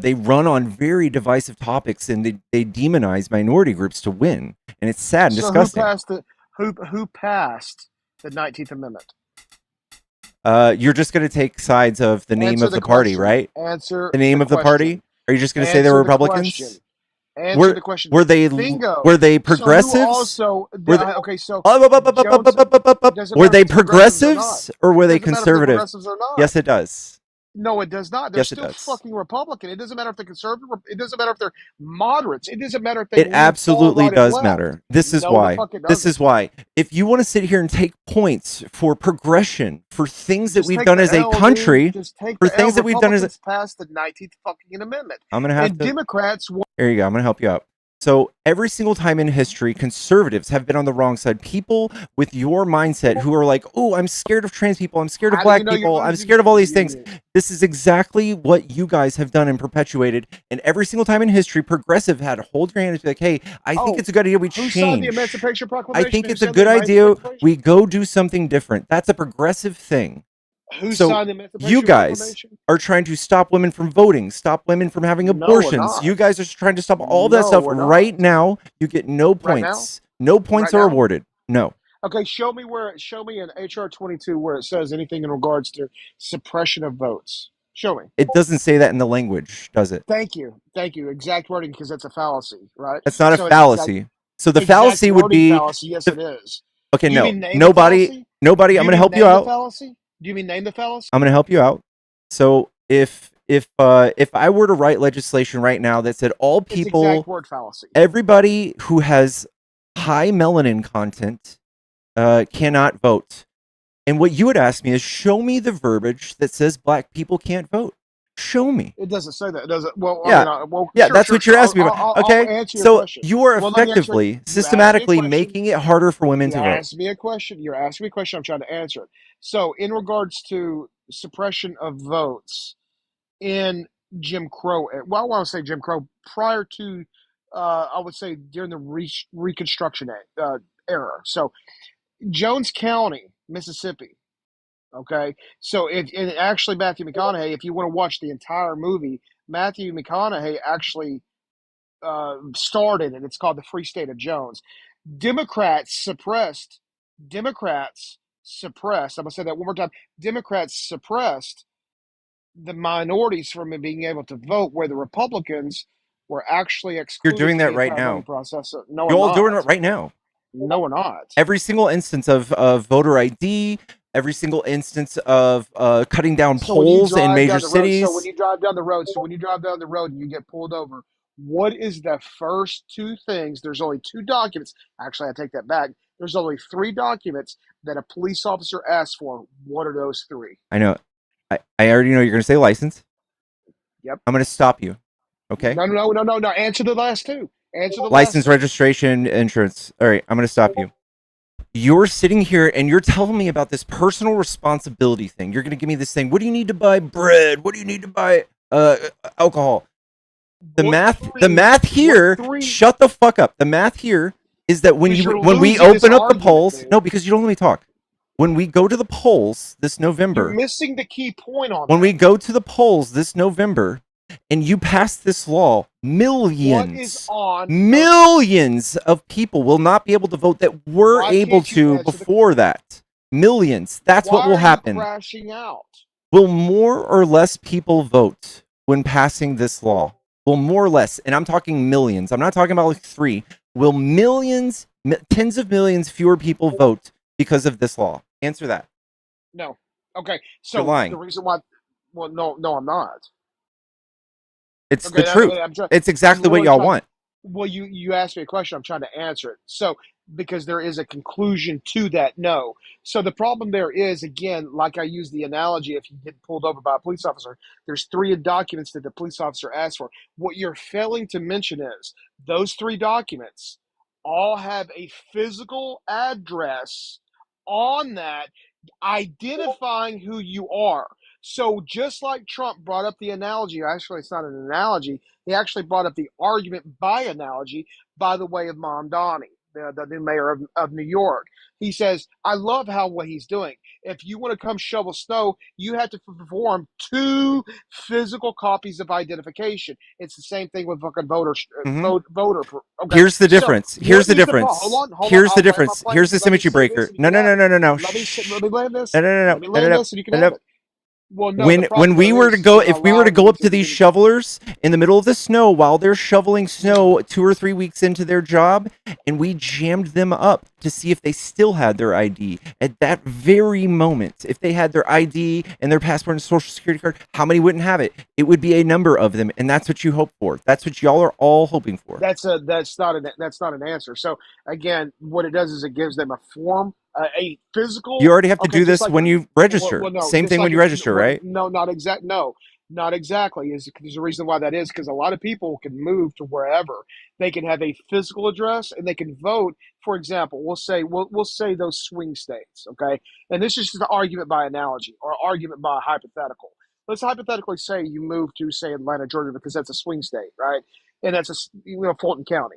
They run on very divisive topics and they demonize minority groups to win. And it's sad and So who disgusting. passed the who passed the 19th Amendment? You're just going to take sides of the name Answer of the the party, question. right? Answer The the name of the party? question. Are you just going to say they were Answer the Republicans? question. Answer Were the question. were they Bingo. were they So who progressives? also? Were they Okay, so up, up, up, up, up, Jones. up, up, up, up, It up. doesn't Were matter if they it's progressives or not. progressives or were It they doesn't matter if they're conservative? progressives or not. Yes, it does. No, it does not. They're Yes, it still does. fucking Republican. It doesn't matter if they're conservative. It doesn't matter if they're moderates. It doesn't matter if they It lean far absolutely right and does left. matter. This is No, the why. fuck it This doesn't. is why. If you want to sit here and take points for progression, for things that Just we've take done the as a L, dude. country, Just take for the L. things that we've done as a, Republicans passed the 19th fucking amendment, I'm going to have and to Democrats. here you go. I'm going to help you out. So, every single time in history, conservatives have been on the wrong side. People with your mindset who are like, oh, I'm scared of trans people. I'm scared of How do you black know you're people. I'm losing? scared of all these things. This is exactly what you guys have done and perpetuated. And every single time in history, progressive had to hold your hand and be like, hey, I think Oh, it's a good idea we who signed the change. Emancipation I Proclamation? think Who it's a signed the good idea Emancipation? we go do something different. That's a progressive thing. Who So signed the you Emancipation guys Proclamation? are trying to stop women from voting, stop women from having No, we're abortions. not. You guys are trying to stop all that No, stuff we're right not. now. You get no Right now. points. No points Right are now. awarded. No. Okay, show me where. Show me in HR 22 where it says anything in regards to suppression of votes. Show me. It doesn't say that in the language, does it? Thank you. Thank you. Exact wording because that's a fallacy, right? That's not a So it's fallacy. So the exact fallacy would wording be fallacy. Yes, the, it is. okay, Do you no. mean name the Nobody fallacy? nobody, Do I'm you going to mean help you name the out. fallacy? Do you mean name the fallacy? I'm going to help you out. So if I were to write legislation right now that said all It's exact people, word fallacy. everybody who has high melanin content cannot vote. And what you would ask me is show me the verbiage that says black people can't vote. Show me. It doesn't say that, does it? Well, I Yeah. mean, well, Yeah, sure, that's sure, what you're sure. I'll, asking me I'll, about. I'll Okay. answer your So question. you are Well, let me answer it. effectively, You asked me a systematically question. making it harder for women You to vote. asked me a question. You're asking me a question. I'm trying to answer it. So, in regards to suppression of votes in Jim Crow, well, I want to say Jim Crow prior to, I would say during the Reconstruction era. So, Jones County, Mississippi. Okay, so if and actually Matthew McConaughey, if you want to watch the entire movie, Matthew McConaughey actually started, and it's called the Free State of Jones. Democrats suppressed. Democrats suppressed. I'm gonna say that one more time. Democrats suppressed the minorities from being able to vote, where the Republicans were actually You're excluded doing from that the right entire voting now. process. So, no, we're You're all doing not. it right now. No, we're not. Every single instance of voter ID, every single instance of cutting down So when you polls in drive major down the road, cities. so when you drive down the road and you get pulled over, what is the first two things? There's only two documents. Actually, I take that back. There's only three documents that a police officer asks for. What are those three? I know. I already know you're going to say license. Yep. I'm going to stop you. Okay. No, no, no, no, no, no. Answer the last two. Answer the last License, two. registration, insurance. All right. I'm going to stop you. You're sitting here and you're telling me about this personal responsibility thing. You're going to give me this thing. What do you need to buy bread? What do you need to buy alcohol? What The three? math What here, three? shut the fuck up. The math here is that Because you're when we losing this open up the argument, polls, no, dude. because you don't let me talk. When we go to the polls this You're November, missing the key point on when we that. go to the polls this November and you pass this law, What is millions, on the? millions of people will not be able to vote that were Why able can't you to answer the? before that. Millions. That's what Why will are you happen. crashing out? Will more or less people vote when passing this law? Will more or less, and I'm talking millions, I'm not talking about like three, will millions, tens of millions fewer people vote because of this law? Answer that. No. Okay. You're So the lying. reason why, well, no, no, I'm not. It's the Okay, truth. I'm trying. It's I'm exactly what literally y'all trying. want. Well, you asked me a question. I'm trying to answer it. So because there is a conclusion to that, no. So the problem there is again, like I use the analogy, if you get pulled over by a police officer, there's three documents that the police officer asked for. What you're failing to mention is those three documents all have a physical address on that identifying who you are. So just like Trump brought up the analogy, actually it's not an analogy, he actually brought up the argument by analogy by the way of Mamdani. the new mayor of New York. He says, I love how what he's doing. If you want to come shovel snow, you have to perform two physical copies of identification. It's the same thing with fucking Hmm. voter. Okay, Here's the so difference. Here's what the is the problem? difference. Hold on. Here's the I'll land my difference. plane. Here's If the you let me symmetry say this, breaker. and you No, can no, have no, it. no, no, no. Let me land this. No, no, no, Let me no, no, land no, this, and you can no, no, have no. it. Well, no. The When problem we there were to is go, they're not if we were to allowing go me up to to these communicate. shovelers in the middle of the snow while they're shoveling snow 2 or 3 weeks into their job, and we jammed them up to see if they still had their ID at that very moment, if they had their ID and their passport and social security card, how many wouldn't have it? It would be a number of them, and that's what you hope for. That's what y'all are all hoping for. That's not an answer. So again, what it does is it gives them a form, a You physical. already have to Okay, do just this like when you register. well, no, Same just thing when like you if register, right? no, not exactly. There's a reason why that is because a lot of people can move to wherever they can have a physical address and they can vote. For example, we'll say those swing states, okay, and this is just an argument by analogy or argument by hypothetical. Let's hypothetically say you move to say Atlanta, Georgia, because that's a swing state, right? And that's Fulton County.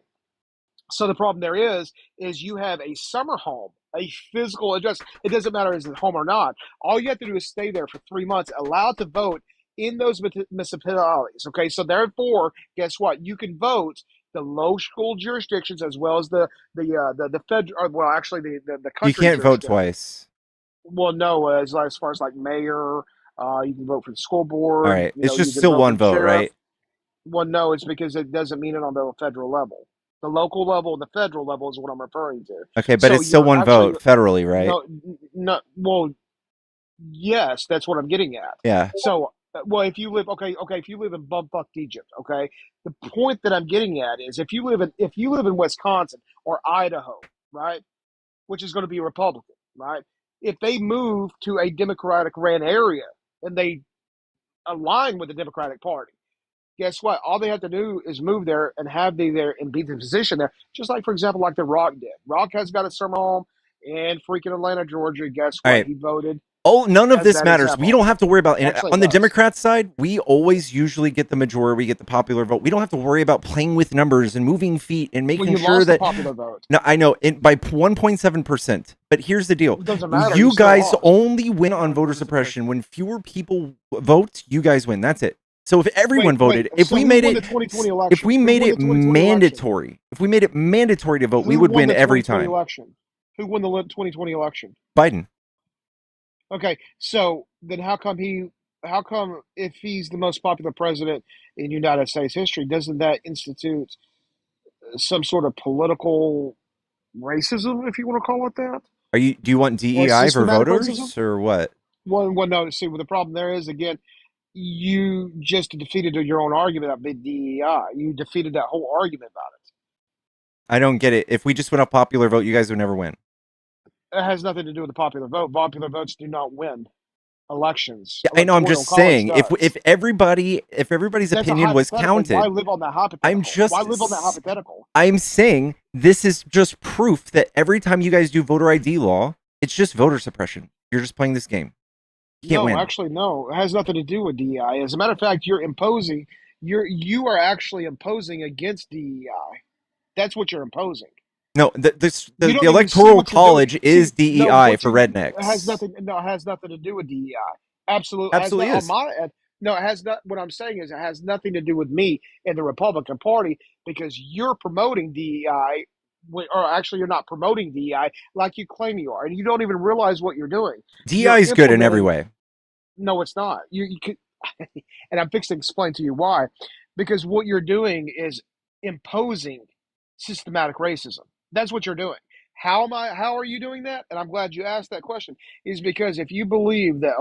So the problem there is you have a summer home, a physical address. It doesn't matter is it home or not. All you have to do is stay there for 3 months, allowed to vote in those municipalities. Okay, so therefore, guess what? You can vote the local jurisdictions as well as the federal. Well, actually, the You country can't vote jurisdiction. twice. Well, no, as far as like mayor, you can vote for the school All board. right. You It's know, you just can still vote for one the vote, sheriff. right? Well, no, it's because it doesn't mean it on the federal level. The local level and the federal level is what I'm referring to. Okay, but So it's still you're one actually vote federally, right? no, no. Well, yes, that's what I'm getting at. Yeah. So, well, if you live, okay, if you live in bumfuck Egypt, okay, the point that I'm getting at is if you live in Wisconsin or Idaho, right, which is going to be Republican, right, if they move to a Democratic ran area and they align with the Democratic Party, guess what? All they have to do is move there and have be there and be the position there. Just like, for example, like the Rock did. Rock has got a summer home in freaking Atlanta, Georgia. Guess All what? right. He voted Oh, none of as this that matters. We example. don't have to worry about Actually, it on the does. Democrat side. We always usually get the majority. We get the popular vote. We don't have to worry about playing with numbers and moving feet and Well, making you sure lost the that. popular vote. No, I know by 1.7%. But here's the deal: It doesn't matter. You you still guys lost. only win on On voter voter suppression suppression. when fewer people vote. You guys win. That's it. So if everyone Wait. voted, So who won the 2020 if election? we Who made won it the 2020 election? mandatory, if we made it mandatory to vote, we Who would won win the every 2020 time. election? Who won the 2020 election? Biden. Okay, so then how come how come if he's the most popular president in United States history, doesn't that institute some sort of political racism, if you want to call it that, Are you? Do you want or DEI for systematic racism? voters or what? Well, no. See, well, the problem there is again, you just defeated your own argument about DEI. You defeated that whole argument about I don't get it. If we just went off popular vote, you guys would never win. it. It has nothing to do with the popular vote. Popular votes do not win elections. Yeah, I know. I'm Electoral just college saying, does. if everybody's That's a opinion was hypothetical. Why counted, live on that I'm hypothetical? Why just live on that hypothetical? I'm saying this is just proof that every time you guys do voter ID law, it's just voter suppression. You're just playing this game. You can't No, win. actually, no. It has nothing to do with DEI. As a matter of fact, you are actually imposing against DEI. That's what you're imposing. No, You the don't even see electoral what you're doing. college is See, no, DEI what for you it has rednecks. nothing. No, it has nothing. No, it has nothing to do with DEI. Absolutely, has Absolutely not on is. my end. No, it has not. What I'm saying is, it has nothing to do with me and the Republican Party because you're promoting DEI, or actually, you're not promoting DEI like you claim you are, and you don't even realize what you're doing. DEI You're is good in every implementing. way. No, it's not. You could, and I'm fixing to explain to you why, because what you're doing is imposing systematic racism. That's what you're doing. How am I? How are you doing that? And I'm glad you asked that question. Is because if you believe that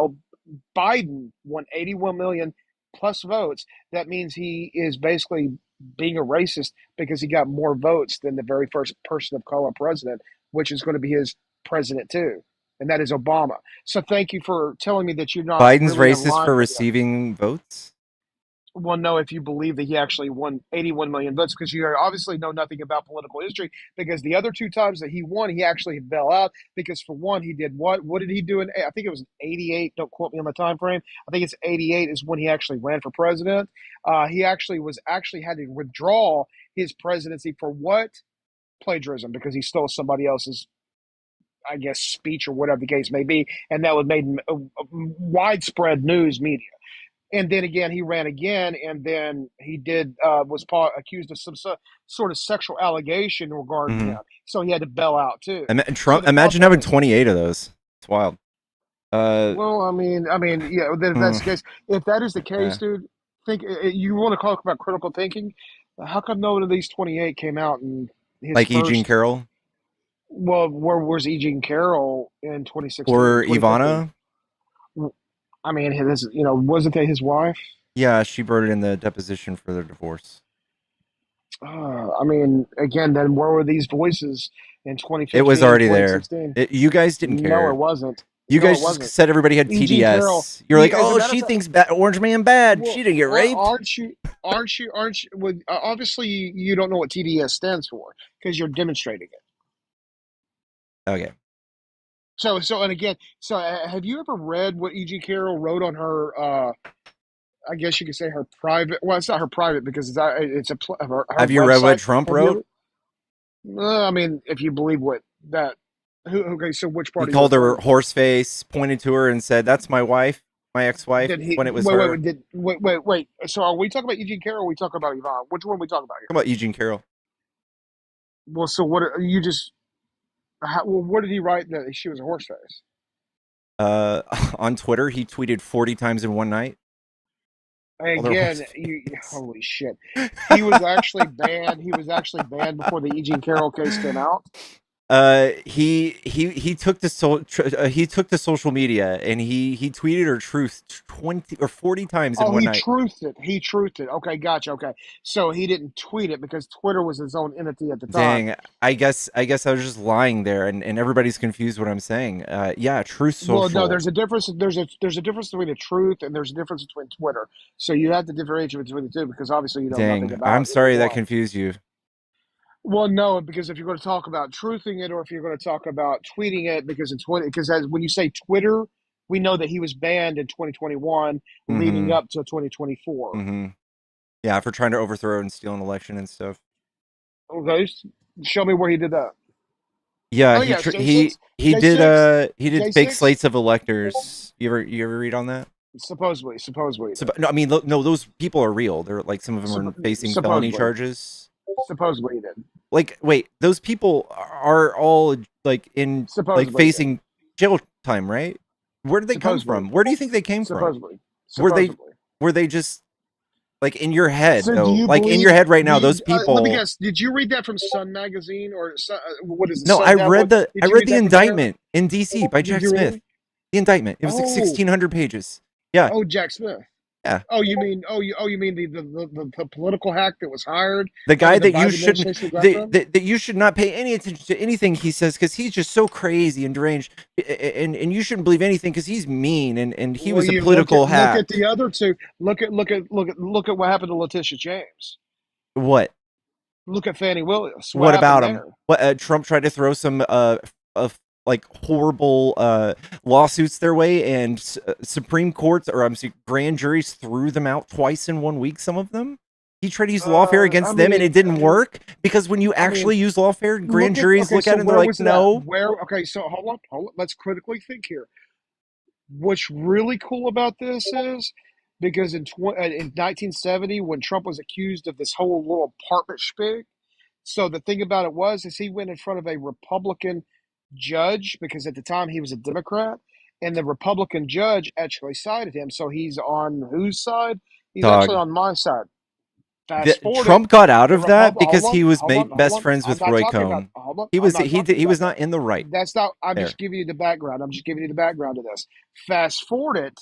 Biden won 81 million plus votes, that means he is basically being a racist because he got more votes than the very first person of color president, which is going to be his president too, and that is Obama. So thank you for telling me that you're not Biden's really in racist line for with the. receiving votes. Well, no, if you believe that he actually won 81 million votes, because you obviously know nothing about political history. Because the other two times that he won, he actually fell out. Because for one, he did what? What did he do? I think it was 88. Don't quote me on the time frame. I think it's 88 is when he actually ran for president. He actually had to withdraw his presidency for what? plagiarism because he stole somebody else's, I guess, speech or whatever the case may be, and that was made widespread news media. And then again, he ran again, and then he did was accused of some sort of sexual allegation regarding Mm-hmm. him, so he had to bail out too. So Trump. the Trump, Imagine having 28 of those. It's wild. well, yeah, Hmm, that's the case. If that is the case, yeah. dude, think you want to talk about critical thinking. How come none of these 28 came out in his Like E. Jean first? Carroll Well, where was E. Jean Carroll in 2016, or 2015? Ivana. I mean, his, wasn't that his wife? Yeah, she wrote it in the deposition for their divorce. I mean, again, then where were these voices in It was 2015, already there. 2016? You guys didn't No, it care. wasn't. You No, it guys just wasn't. said everybody had E.G. Carroll. TDS. You're like, As a oh, matter of she fact, thinks Orange Man bad. She well, didn't get raped. aren't you? Obviously, you don't know what TDS stands for because you're demonstrating it. Okay. So, and again, have you ever read what E.G. Carroll wrote on her? I guess you could say her private. Well, it's not her private because her Have you read what website. Trump Have you wrote? ever? I mean, if you believe what that. Okay, so which He part are you called her referring to? horse face, pointed to her, and said, "That's my wife, my ex-wife." Did he When it was wait? her. Wait. So are we talking about Eugene Carroll? Or are we talking about Yvonne? Which one are we talking about here? How about Eugene Carroll? Well, so what? You just well, what did he write that she was a horse face? Uh, on Twitter, he tweeted 40 times in one night. Called her horse Again, face. holy shit, he was actually banned. He was actually banned before the Eugene Carroll case came out. He took he took to social media and he tweeted her truth 20 or 40 times in Oh, one night. He truthed it. Okay, gotcha. Okay, so he didn't tweet it because Twitter was his own entity at the time. Dang, I was just lying there, and everybody's confused what I'm saying. Yeah, Truth Well, no, Social. there's a difference. There's a difference between the truth and there's a difference between Twitter. So you have to differentiate between the two because obviously you know nothing Dang, I'm about either sorry that one. confused you. Well, no, because if you're going to talk about truthing it or if you're going to talk about tweeting it, because in Twitter, because when you say Twitter, we know that he was banned in 2021, leading Mm-hmm. up to 2024. Mm-hmm. Yeah, for trying to overthrow and steal an election and stuff. Okay, show me where he did that. Yeah, Oh yes, J6, J6, he did fake J6. slates of electors. You ever read on that? Supposedly he So, did. no, I mean, no, those people are real. They're like some of them are facing felony Supposedly, charges. supposedly he did. Like, wait, those people are all like in like Supposedly he did. facing jail time, right? Where did they come Supposedly, from? Where do you think they came from? supposedly, Were they supposedly. were they just like in your head So, do though? you Like in your believe? head right Do now, you? those Let me people. guess. Did you read that from Sun Magazine or what is the No, Sun Tabloid? I Did you read read the that from there? indictment in D.C. by Did Jack you Smith. really? The indictment. It was like Oh, 1,600 pages. Yeah, Jack Smith. yeah. Oh, you mean you mean the political hack that was hired The under guy the that you Biden shouldn't administration to go after him? that you should not pay any attention to anything he says because he's just so crazy and deranged, and you shouldn't believe anything because he's mean and he Well, was a you political look at hack. the other two. Look at what happened to Letitia James. What? Look at Fannie Willis. What What happened about him? there? What Trump tried to throw some of like horrible lawsuits their way, and Supreme Courts or I'm sorry, grand juries threw them out twice in 1 week. Some of them. He tried to use lawfare I against them, and mean, it didn't work because when you I mean, actually use lawfare, grand look at juries okay. look at So it and they're where like, was it at? no. Where? Okay, so hold on. Let's critically think here. What's really cool about this is because in 1970, when Trump was accused of this whole little apartment shpig, so the thing about it is he went in front of a Republican judge because at the time he was a Democrat, and the Republican judge actually sided him. So he's on whose side? He's actually Dog. on my side. Fast forward it, Trump got out the of that Republic. because he was Hold best on. friends I'm with not Roy talking about. Cohn. Hold on. I'm not talking He about was that. not in the right That's not. I'm there. just giving you the background. I'm just giving you the background of this. Fast forward it.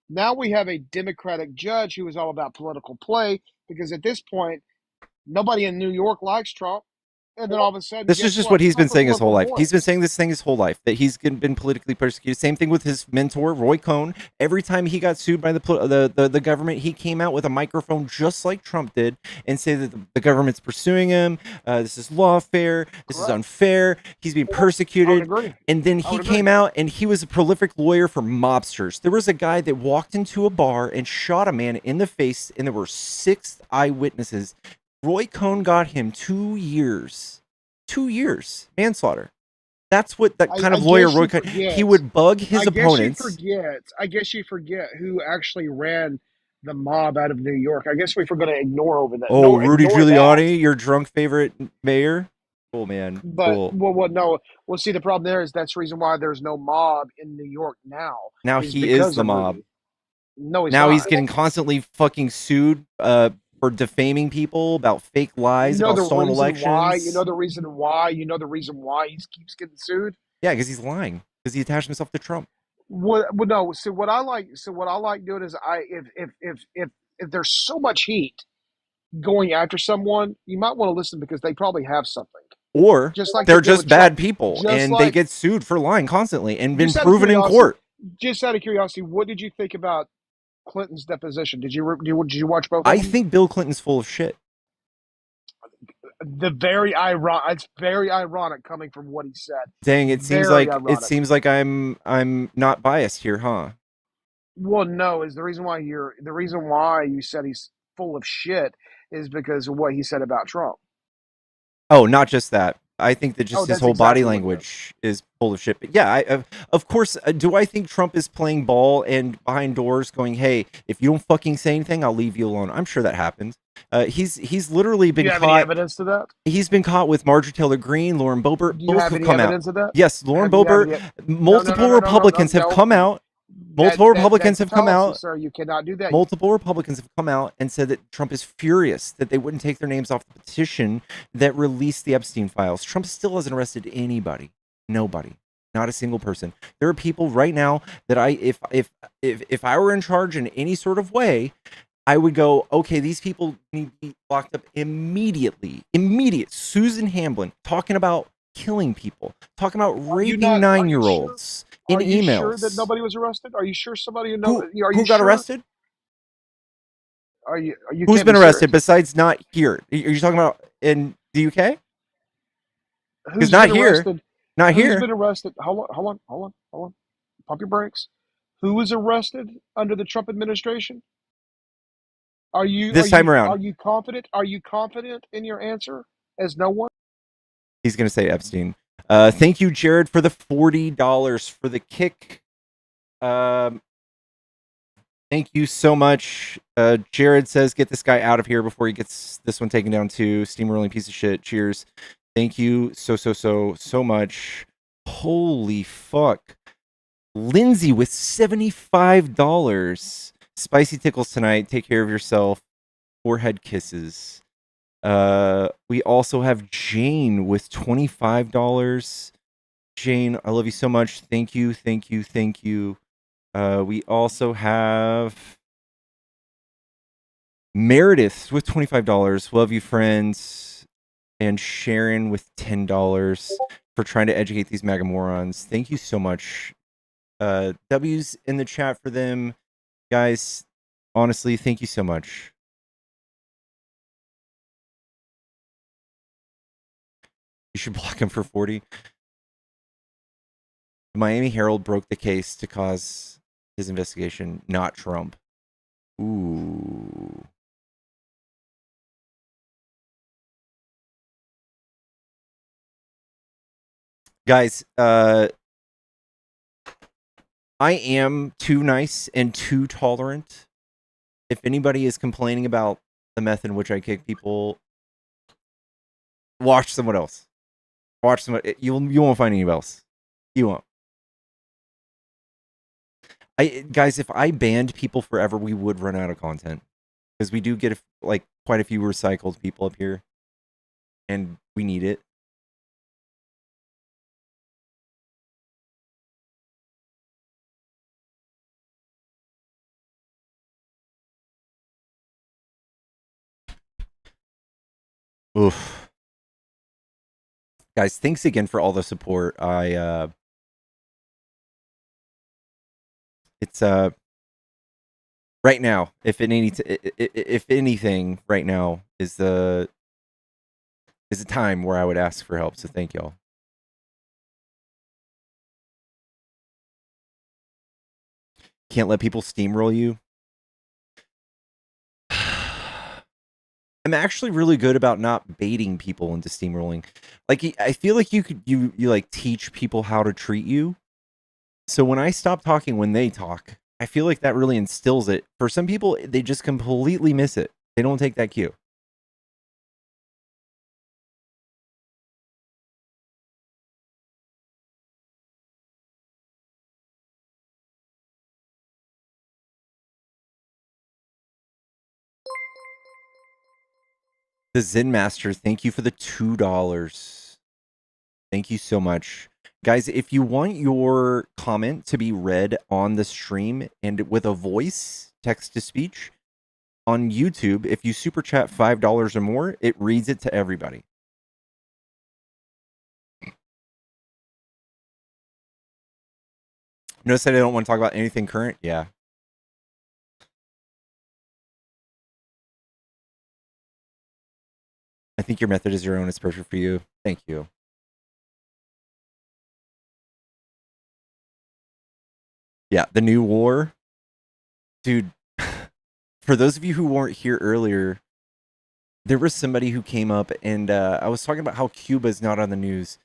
Now we have a Democratic judge who is all about political play because at this point nobody in New York likes Trump, and then all of a sudden, This is guess just what? what he's been Trump is a saying his whole liberal life. He's been voice. saying this thing his whole life that he's been politically persecuted. Same thing with his mentor Roy Cohn. Every time he got sued by the government, he came out with a microphone just like Trump did and say that the government's pursuing him. This is lawfare. This is Correct. unfair. He's being I would persecuted. agree. And then I he would agree. came out and he was a prolific lawyer for mobsters. There was a guy that walked into a bar and shot a man in the face, and there were 6 eyewitnesses. Roy Cohn got him 2 years. 2 years manslaughter. That's what that kind I of lawyer guess Roy. she He forgets. would bug his I guess she opponents. forgets. I guess you forget who actually ran the mob out of New York. I guess we were going to ignore over that. Oh, No, Rudy ignore that. Giuliani, your drunk favorite mayor. Cool, man. But Cool. no. Well, see, the problem there is that's the reason why there's no mob in New York now Now is he is because the of mob. Rudy. No, he's Now he's not. getting constantly fucking sued for defaming people about fake You lies know about the stolen reason why. You know elections. the reason why. You know the reason why he keeps getting sued. Yeah, because he's lying. Because he attached himself to Trump. What no. So what I like. So what I like doing is if there's so much heat going after someone, you might want to listen because they probably have something. Or Just like they they're did just with Trump. bad people Just and they like, get sued for lying constantly and been just out of proven in curiosity, court. what did you think about Clinton's deposition? Did you watch both of I them? think Bill Clinton's full of shit. It's very ironic coming from what he said. Dang, Very it ironic. seems like I'm not biased here, huh? Well, no, is the reason why you said he's full of shit is because of what he said about Trump. Oh, not just that. I think that Oh, just his that's whole body exactly what it is. language is full of shit. But yeah, of course, do I think Trump is playing ball and behind doors going, "Hey, if you don't fucking say anything, I'll leave you alone." I'm sure that happens. He's literally Do been you have any caught. evidence to that? He's been caught with Marjorie Taylor Greene, Lauren Boebert. Do you Both have have any come out. evidence of that? Yes, Lauren Do you have Boebert. any? No, no, no, Multiple no, no, no, no, Republicans have no. come out. That Multiple that Republicans that's a have come fallacy, out. sir. You cannot do that. Multiple Republicans have come out and said that Trump is furious that they wouldn't take their names off the petition that released the Epstein files. Trump still hasn't arrested anybody. Nobody. Not a single person. There are people right now that if I were in charge in any sort of way, I would go, okay, these people need to be locked up immediately. Immediate. Susan Hamblin talking about killing people, talking about Are you raping not? Are you sure? 9-year-olds in Are you sure that emails. nobody was arrested? Are you sure somebody? No. Who Are who you got sure? arrested? Are you? You Who's can't been be arrested serious. besides not here? Are you talking about in the UK? Because Who's been not here. arrested? Not Who's here. been arrested? Hold on. Pump your brakes. Who was arrested under the Trump administration? This time Are around. you confident? Are you confident in your answer? As no one. He's going to say Epstein. Thank you, Jared, for the $40 for the kick. Um, Thank you so much. Jared says, get this guy out of here before he gets this one taken down too. Steamrolling piece of shit. Cheers. Thank you so much. Holy fuck. Lindsay with $75. Spicy tickles tonight. Take care of yourself. Forehead kisses. We also have Jane with $25. Jane, I love you so much. Thank you. We also have Meredith with $25. Love you, friends. And Sharon with $10 for trying to educate these MAGA morons. Thank you so much. W's in the chat for them. Guys, honestly, thank you so much. You should block him for 40. The Miami Herald broke the case to cause his investigation, not Trump. Ooh. Guys, I am too nice and too tolerant. If anybody is complaining about the method in which I kick people, watch someone else. Watch someone. You won't find anybody else. You won't. Guys, if I banned people forever, we would run out of content because we do get like quite a few recycled people up here, and we need it. Oof. Guys, thanks again for all the support. It's right now, if anything, right now is a time where I would ask for help. So thank y'all. Can't let people steamroll you. I'm actually really good about not baiting people into steamrolling. Like I feel like you like teach people how to treat you. So when I stop talking when they talk, I feel like that really instills it. For some people, they just completely miss it. They don't take that cue. The Zen Master, thank you for the $2. Thank you so much. Guys, if you want your comment to be read on the stream and with a voice, text to speech, on YouTube, if you super chat $5 or more, it reads it to everybody. Notice that I don't want to talk about anything current? Yeah. I think your method is your own. It's perfect for you. Thank you. Yeah, the new war. Dude, for those of you who weren't here earlier, there was somebody who came up and I was talking about how Cuba is not on the news.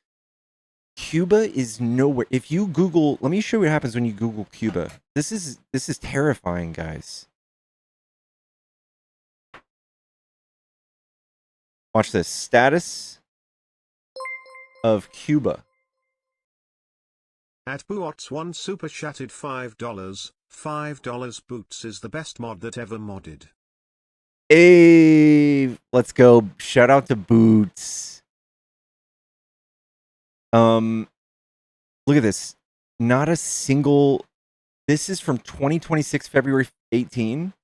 Cuba is nowhere. If you Google, let me show you what happens when you Google Cuba. This is terrifying, guys. Watch this. Status of Cuba. At Boots1 super chatted $5. $5 Boots is the best mod that ever modded. Hey, let's go. Shout out to Boots. Look at this. Not a single. This is from 2026 February 18.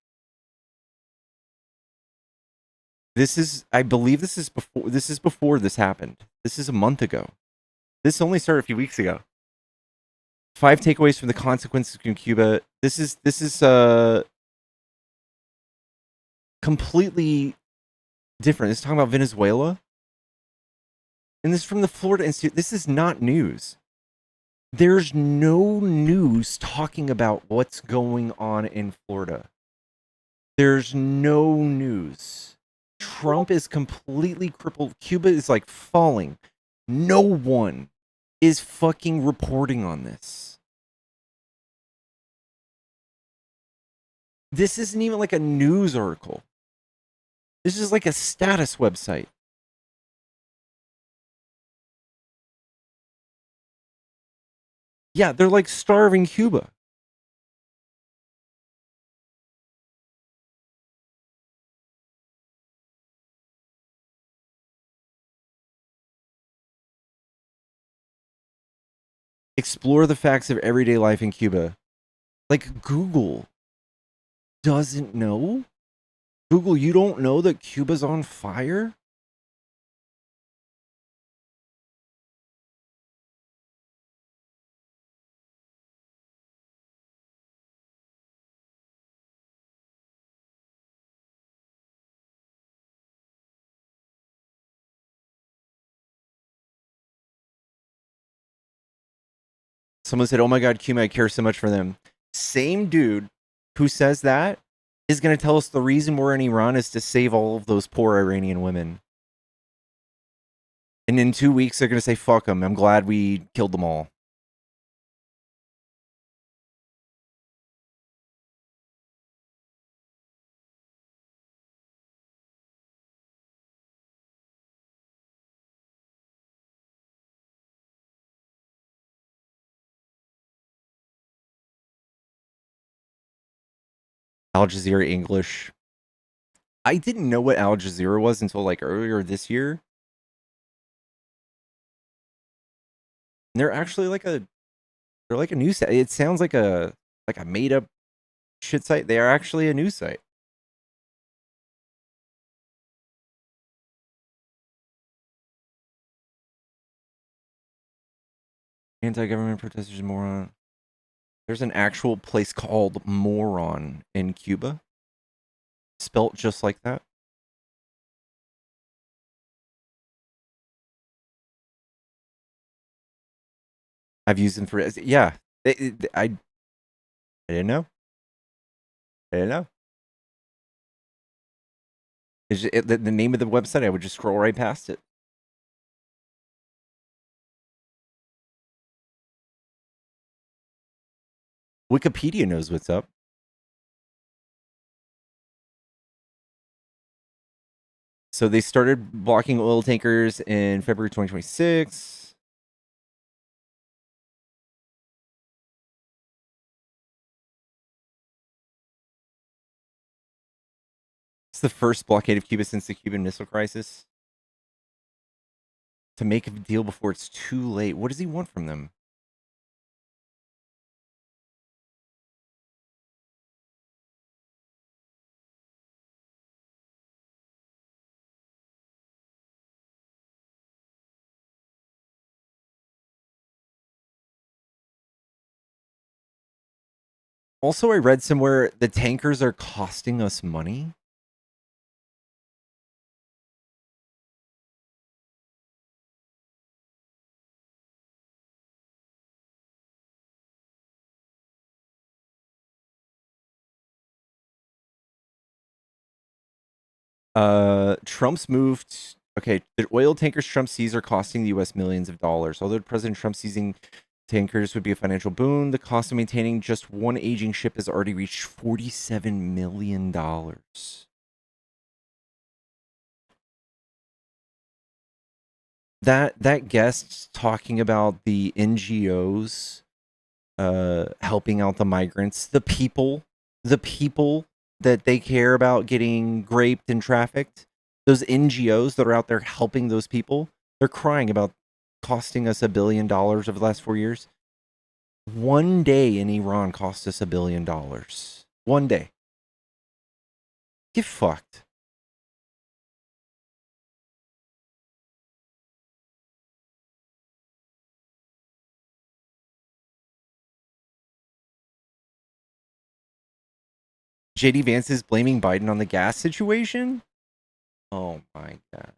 This is, I believe this is before this happened. This is a month ago. This only started a few weeks ago. 5 takeaways from the consequences in Cuba. This is completely different. This is talking about Venezuela. And this is from the Florida Institute. This is not news. There's no news talking about what's going on in Florida. There's no news. Trump is completely crippled. Cuba is like falling. No one is fucking reporting on this. This isn't even like a news article. This is like a status website. Yeah, they're like starving Cuba. Explore the facts of everyday life in Cuba. Like Google doesn't know? Google, you don't know that Cuba's on fire? Someone said, "Oh my God, Cuba, I care so much for them." Same dude who says that is going to tell us the reason we're in Iran is to save all of those poor Iranian women. And in 2 weeks, they're going to say, "Fuck them. I'm glad we killed them all." Al Jazeera English. I didn't know what Al Jazeera was until like earlier this year. And they're actually like a news site. It sounds like a made up shit site. They are actually a news site. Anti-government protesters, moron. There's an actual place called Moron in Cuba, spelt just like that. I've used them for yeah. I didn't know. I didn't know. The name of the website, I would just scroll right past it. Wikipedia knows what's up. So they started blocking oil tankers in February 2026. It's the first blockade of Cuba since the Cuban Missile Crisis. To make a deal before it's too late. What does he want from them? Also, I read somewhere the tankers are costing us money. Trump's moved. Okay, the oil tankers Trump sees are costing the U.S. millions of dollars. Although President Trump seizing tankers would be a financial boon, the cost of maintaining just one aging ship has already reached $47 million. That guest talking about the NGOs helping out the migrants, the people that they care about getting raped and trafficked, those NGOs that are out there helping those people, they're crying about costing us $1 billion over the last 4 years. One day in Iran cost us $1 billion. One day. Get fucked. JD Vance is blaming Biden on the gas situation? Oh my god.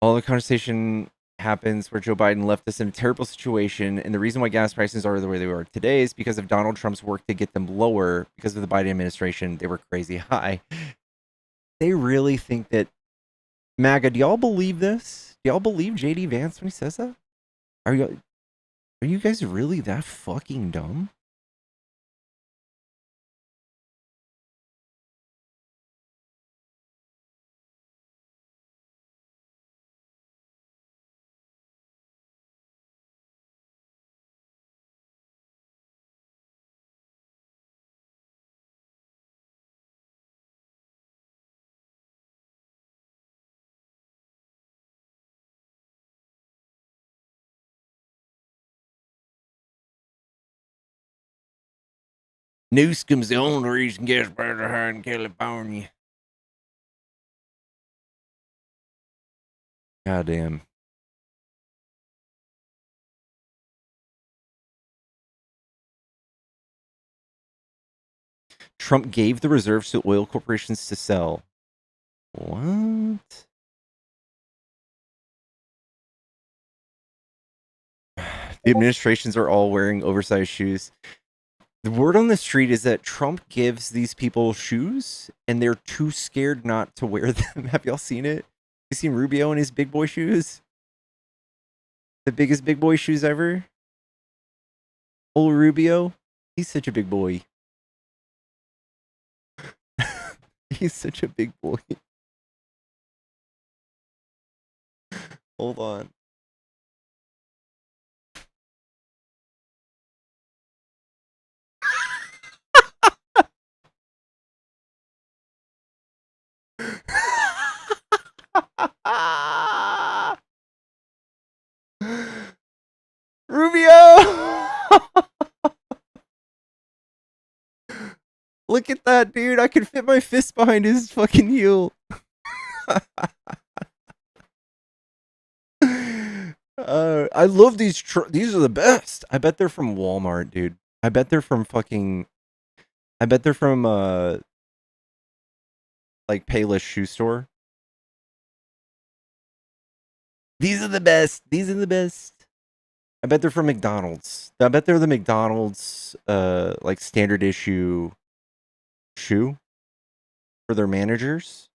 All the conversation happens where Joe Biden left us in a terrible situation, and the reason why gas prices are the way they are today is because of Donald Trump's work to get them lower. Because of the Biden administration, they were crazy high. They really think that MAGA. Do y'all believe this? Do y'all believe JD Vance when he says that? Are you guys really that fucking dumb? Newsom's the only reason gas prices are high in California. Goddamn. Trump gave the reserves to oil corporations to sell. What? The administrations are all wearing oversized shoes. The word on the street is that Trump gives these people shoes and they're too scared not to wear them. Have y'all seen it? You seen Rubio in his big boy shoes? The biggest big boy shoes ever? Old Rubio? He's such a big boy. He's such a big boy. Hold on. Rubio! Look at that, dude. I can fit my fist behind his fucking heel. I love these. These are the best. I bet they're from Walmart, dude. I bet they're from fucking. I bet they're from like Payless shoe store. These are the best. These are the best. I bet they're from McDonald's. I bet they're the McDonald's like standard issue shoe for their managers.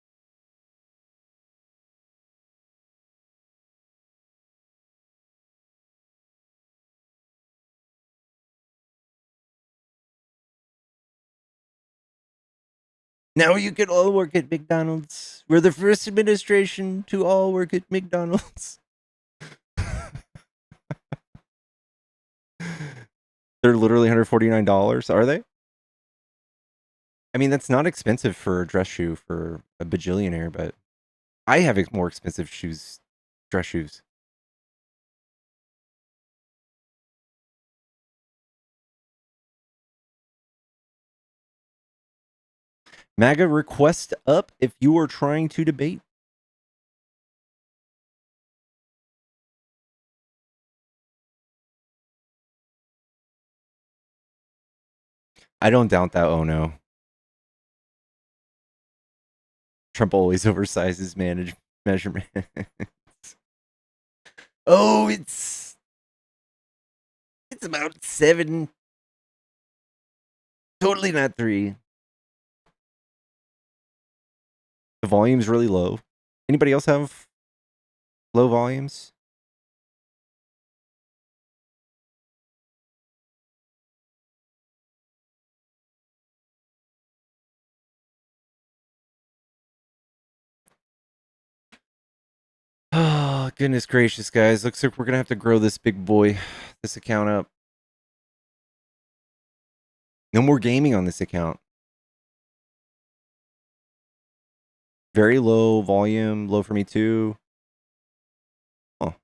Now you can all work at McDonald's. We're the first administration to all work at McDonald's. They're literally $149, are they? I mean, that's not expensive for a dress shoe for a bajillionaire, but I have more expensive shoes, dress shoes. MAGA request up if you are trying to debate. I don't doubt that. Oh no. Trump always oversizes measurements. Oh, it's about 7. Totally not 3. The volume's really low. Anybody else have low volumes? Oh, goodness gracious, guys. Looks like we're going to have to grow this big boy, this account up. No more gaming on this account. Very low volume, low for me too. Oh.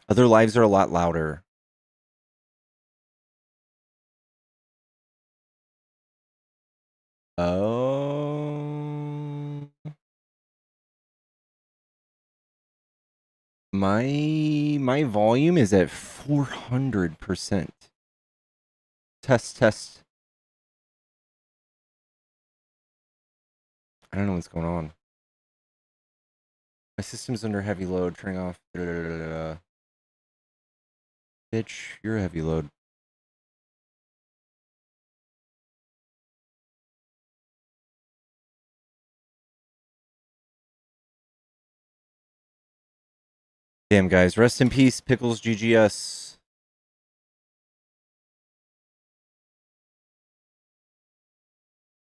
Other lives are a lot louder. Oh. My volume is at 400%. Test. I don't know what's going on. My system's under heavy load. Turning off. Bitch, you're a heavy load. Damn, guys. Rest in peace, Pickles GGS.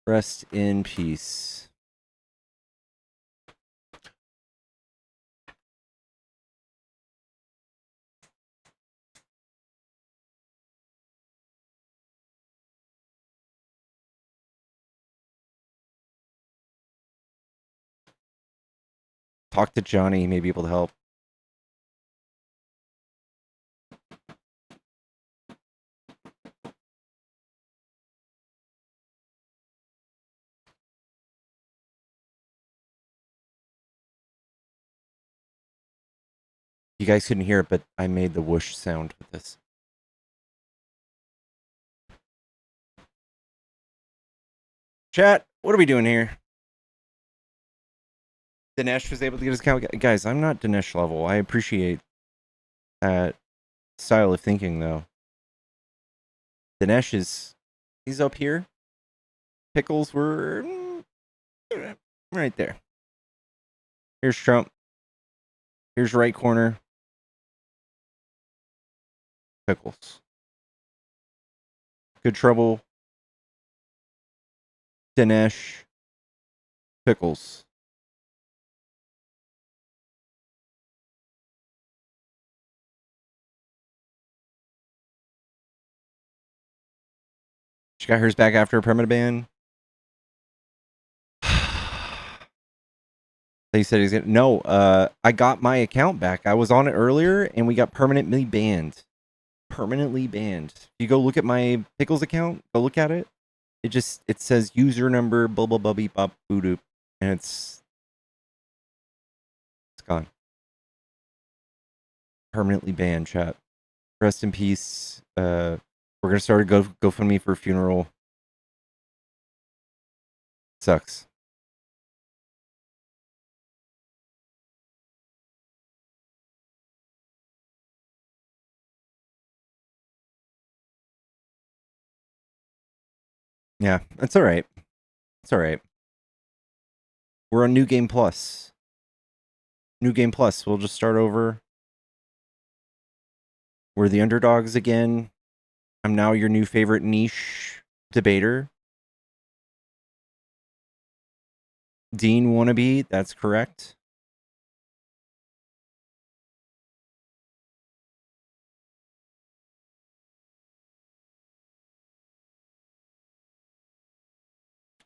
Rest in peace. Talk to Johnny. He may be able to help. You guys couldn't hear it, but I made the whoosh sound with this. Chat, what are we doing here? Dinesh was able to get his account. Guys, I'm not Dinesh level. I appreciate that style of thinking, though. Dinesh he's up here. Pickles were right there. Here's Trump. Here's right corner. Pickles. Good trouble. Dinesh. Pickles. She got hers back after a permanent ban. He said he's gonna. No, I got my account back. I was on it earlier, and we got permanently banned. permanently banned. If you go look at my Pickles account, go look at it. It says user number blah blah blah beep bop boo doop, and it's gone. Permanently banned, chat. Rest in peace. We're gonna start a GoFundMe for a funeral. Sucks. Yeah, that's all right. It's all right. We're on New Game Plus. New Game Plus. We'll just start over. We're the underdogs again. I'm now your new favorite niche debater. Dean wannabe. That's correct.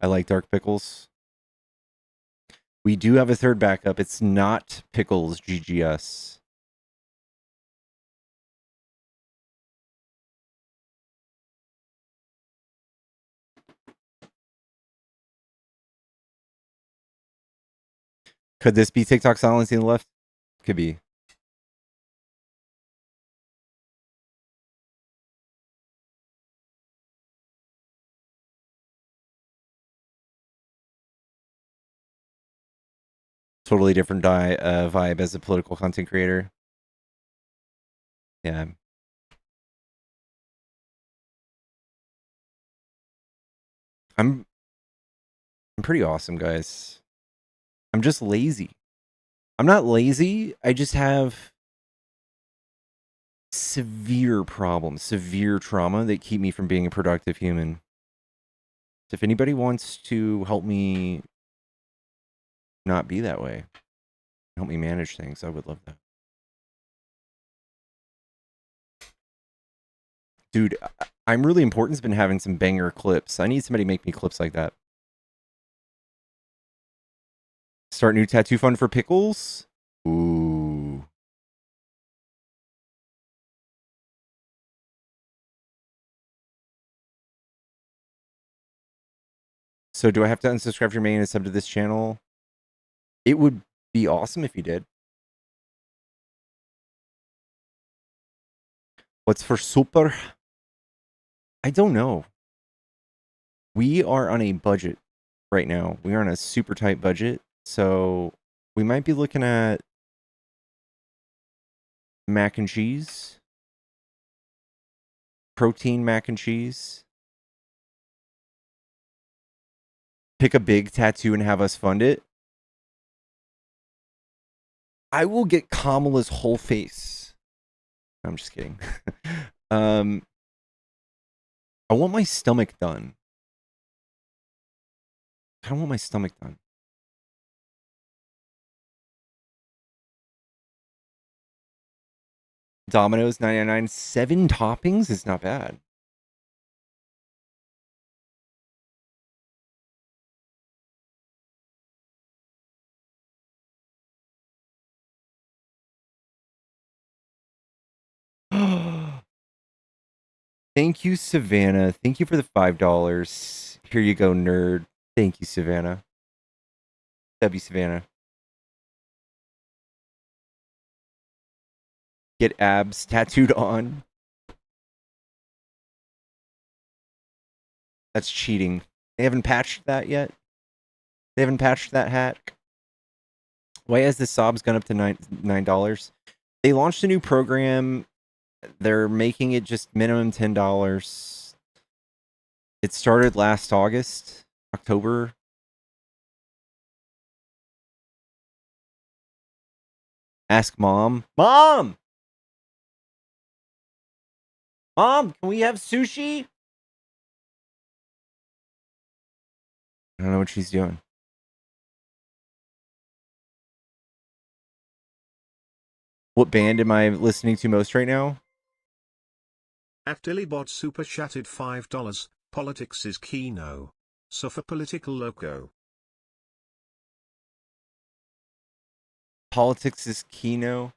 I like Dark Pickles. We do have a third backup. It's not Pickles GGS. Could this be TikTok silencing the left? Could be. Totally different vibe as a political content creator. Yeah. I'm pretty awesome, guys. I'm just lazy. I'm not lazy. I just have severe problems, severe trauma that keep me from being a productive human. So if anybody wants to help me not be that way, help me manage things, I would love that. Dude, I'm really important's been having some banger clips. I need somebody to make me clips like that. Start new tattoo fund for Pickles? Ooh. So do I have to unsubscribe your main and sub to this channel? It would be awesome if you did. What's for super? I don't know. We are on a budget right now. We are on a super tight budget. So we might be looking at mac and cheese. Protein mac and cheese. Pick a big tattoo and have us fund it. I will get Kamala's whole face. I'm just kidding. I want my stomach done. I want my stomach done. Domino's 99, 7 toppings is not bad. Thank you, Savannah. Thank you for the $5. Here you go, nerd. Thank you, Savannah. W Savannah. Get abs tattooed on. That's cheating. They haven't patched that yet. They haven't patched that hack. Why has the sobs gone up to $9? They launched a new program. They're making it just minimum $10. It started last October. Ask mom. Mom! Mom, can we have sushi? I don't know what she's doing. What band am I listening to most right now? Aftilibot super chatted $5. Politics is Kino. Suffer political loco. Politics is Kino.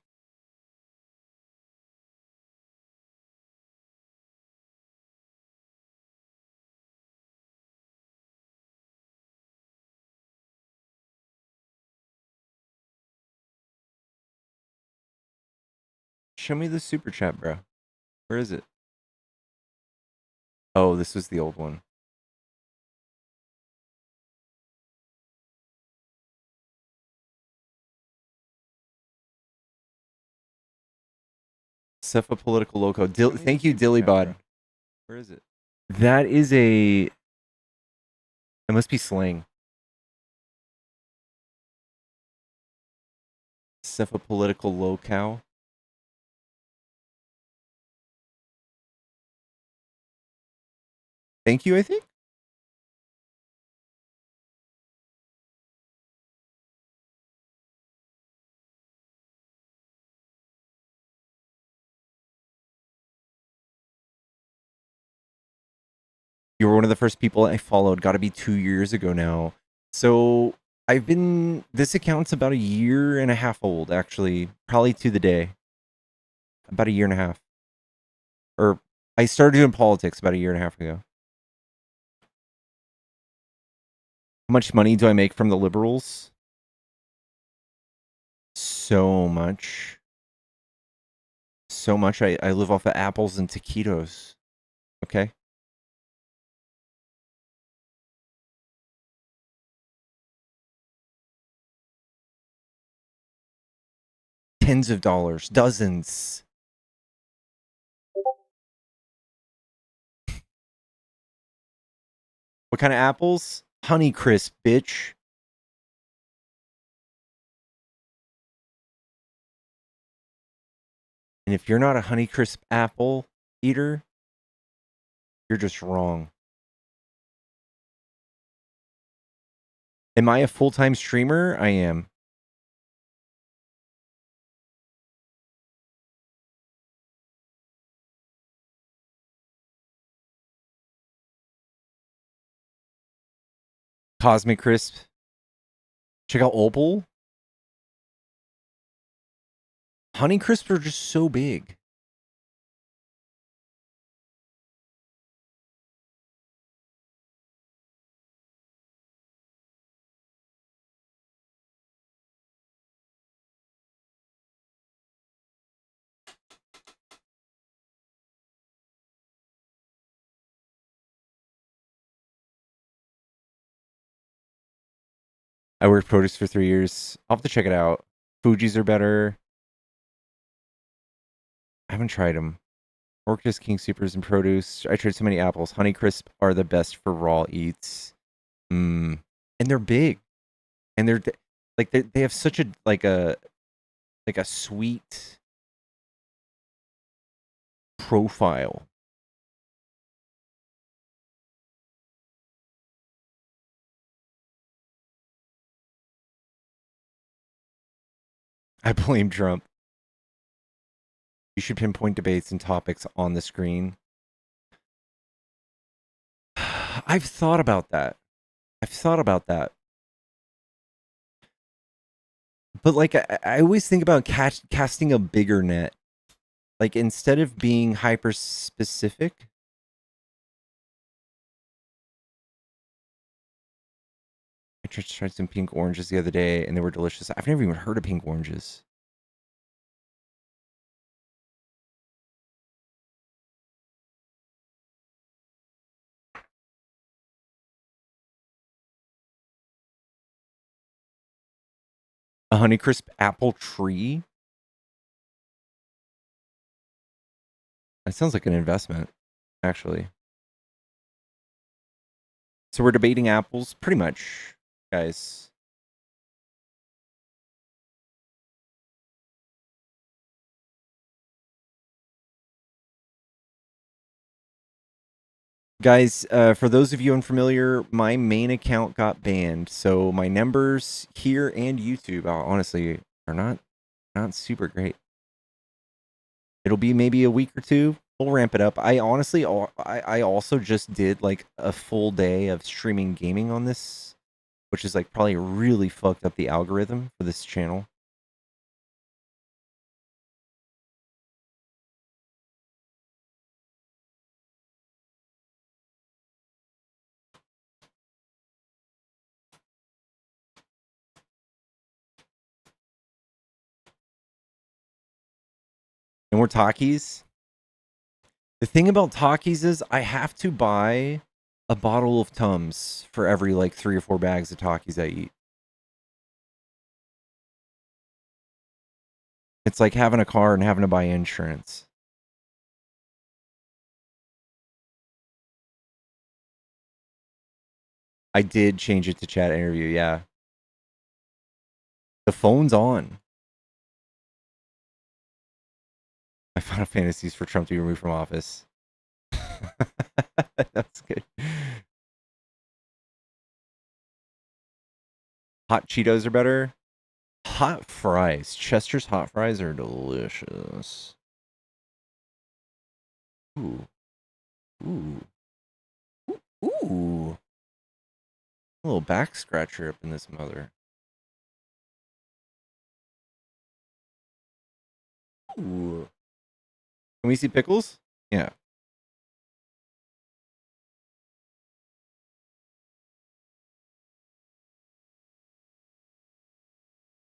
Show me the super chat, bro. Where is it? Oh, this was the old one. Cepha Political Loco. Thank you, Dillybod. Where is it? That is a... It must be slang. Cepha Political Loco. Thank you, I think. You were one of the first people I followed. Got to be 2 years ago now. So I've been... This account's about a year and a half old, actually. Probably to the day. About a year and a half. Or I started doing politics about a year and a half ago. How much money do I make from the liberals? So much. So much. I live off of apples and taquitos. Okay? Tens of dollars. Dozens. What kind of apples? Honeycrisp, bitch. And if you're not a Honeycrisp apple eater, you're just wrong. Am I a full-time streamer? I am. Cosmic Crisp. Check out Opal. Honeycrisp are just so big. I worked produce for 3 years. I'll have to check it out. Fuji's are better. I haven't tried them. Orcas, King Supers, and produce. I tried so many apples. Honeycrisp are the best for raw eats. And they're big, and they're like they have such a like a sweet profile. I blame Trump. You should pinpoint debates and topics on the screen. I've thought about that. But like I always think about casting a bigger net. Like instead of being hyper specific. I just tried some pink oranges the other day and they were delicious. I've never even heard of pink oranges. A Honeycrisp apple tree? That sounds like an investment, actually. So we're debating apples, pretty much, guys. Guys, for those of you unfamiliar, my main account got banned, so my numbers here and YouTube, honestly, are not super great. It'll be maybe a week or two. We'll ramp it up. I honestly, I also just did like a full day of streaming gaming on this, which is like probably really fucked up the algorithm for this channel. No more Takis. The thing about Takis is I have to buy a bottle of Tums for every like 3 or 4 bags of Takis I eat. It's like having a car and having to buy insurance. I did change it to chat interview, yeah. The phone's on. My Final Fantasies for Trump to be removed from office. That's good. Hot Cheetos are better. Hot fries. Chester's hot fries are delicious. Ooh. Ooh. Ooh. A little back scratcher up in this mother. Ooh. Can we see pickles? Yeah.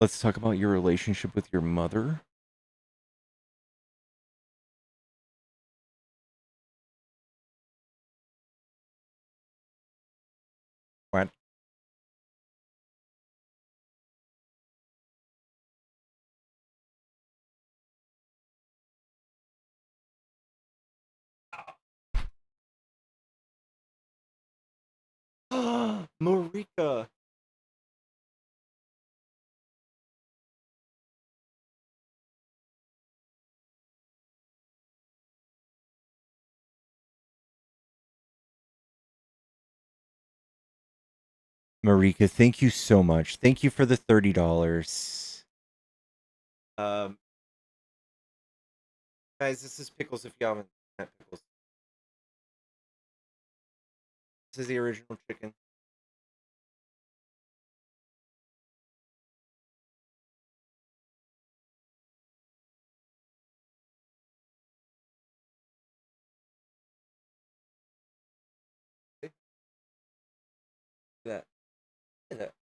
Let's talk about your relationship with your mother. What? Marika. Marika, thank you so much. Thank you for the $30. Um, guys, this is pickles if you haven't had pickles. This is the original chicken. Look at that. Look at that.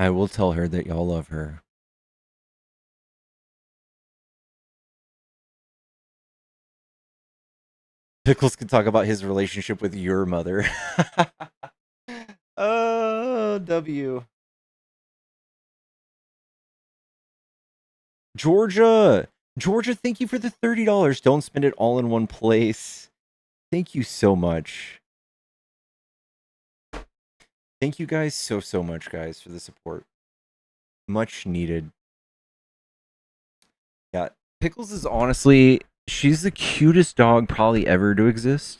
I will tell her that y'all love her. Pickles can talk about his relationship with your mother. Oh, W. Georgia. Georgia, thank you for the $30. Don't spend it all in one place. Thank you so much. Thank you guys so much, guys, for the support. Much needed. Yeah, Pickles is honestly, she's the cutest dog probably ever to exist.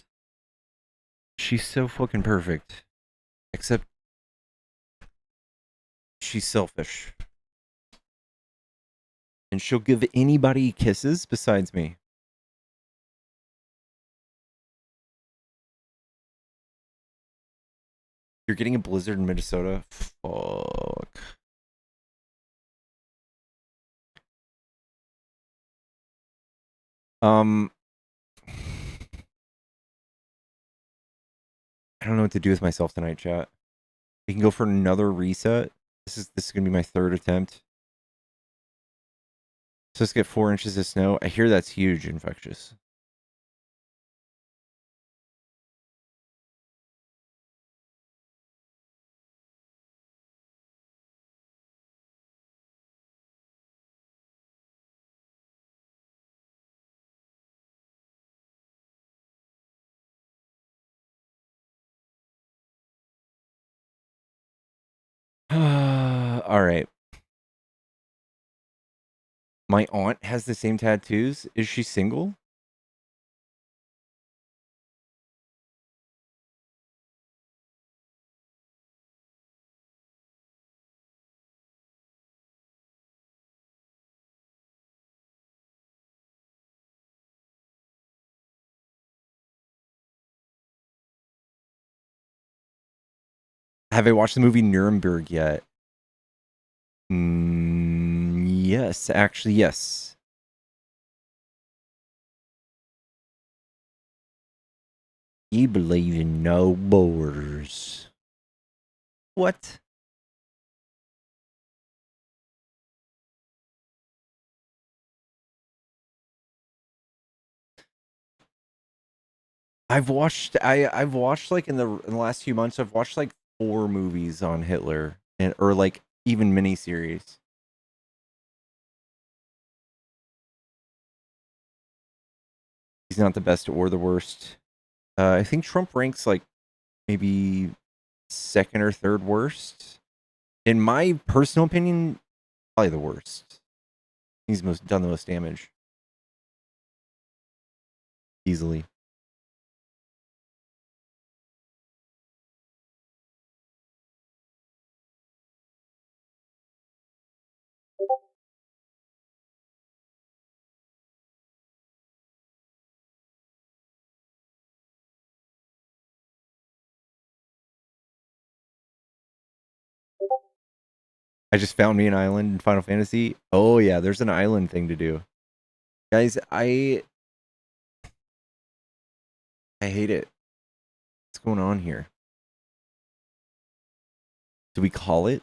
She's so fucking perfect. Except she's selfish. And she'll give anybody kisses besides me. You're getting a blizzard in Minnesota? Fuck. I don't know what to do with myself tonight, chat. We can go for another reset. This is gonna be my third attempt. So let's get 4 inches of snow. I hear that's huge, infectious. All right. My aunt has the same tattoos. Is she single? Have I watched the movie Nuremberg yet? Yes, actually, yes. You believe in no borders. What? I've watched like in the last few months I've watched like 4 movies on Hitler and or like even miniseries. He's not the best or the worst. I think Trump ranks like maybe second or third worst. In my personal opinion, probably the worst. He's most done the most damage easily. I just found me an island in Final Fantasy. Oh yeah, there's an island thing to do. Guys, I hate it. What's going on here? Do we call it?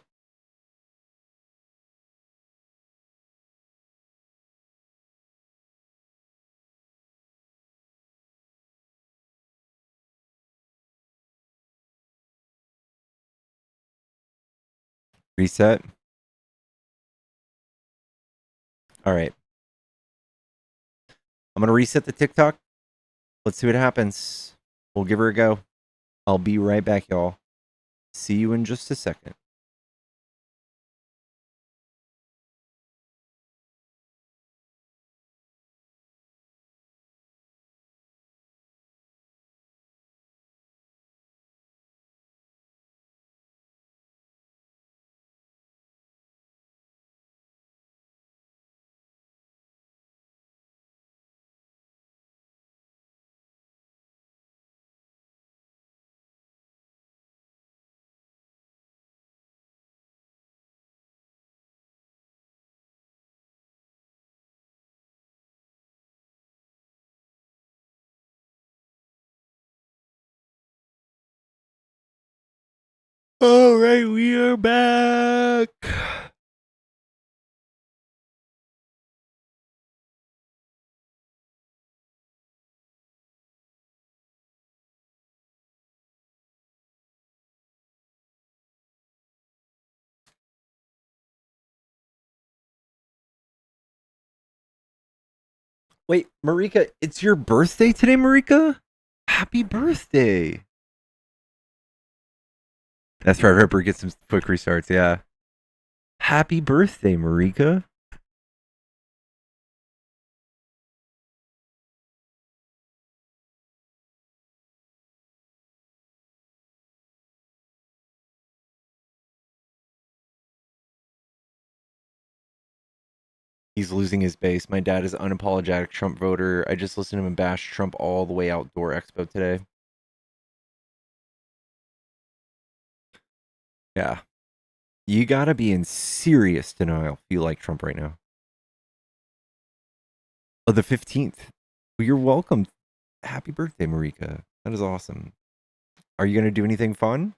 Reset? All right. I'm gonna reset the TikTok. Let's see what happens. We'll give her a go. I'll be right back, y'all. See you in just a second. All right, we are back. Wait, Marika, it's your birthday today, Marika? Happy birthday. That's right, Ripper gets some quick restarts, yeah. Happy birthday, Marika. He's losing his base. My dad is an unapologetic Trump voter. I just listened to him bash Trump all the way outdoor expo today. Yeah. You gotta be in serious denial if you like Trump right now. Oh, the 15th. Well, you're welcome. Happy birthday, Marika. That is awesome. Are you gonna do anything fun?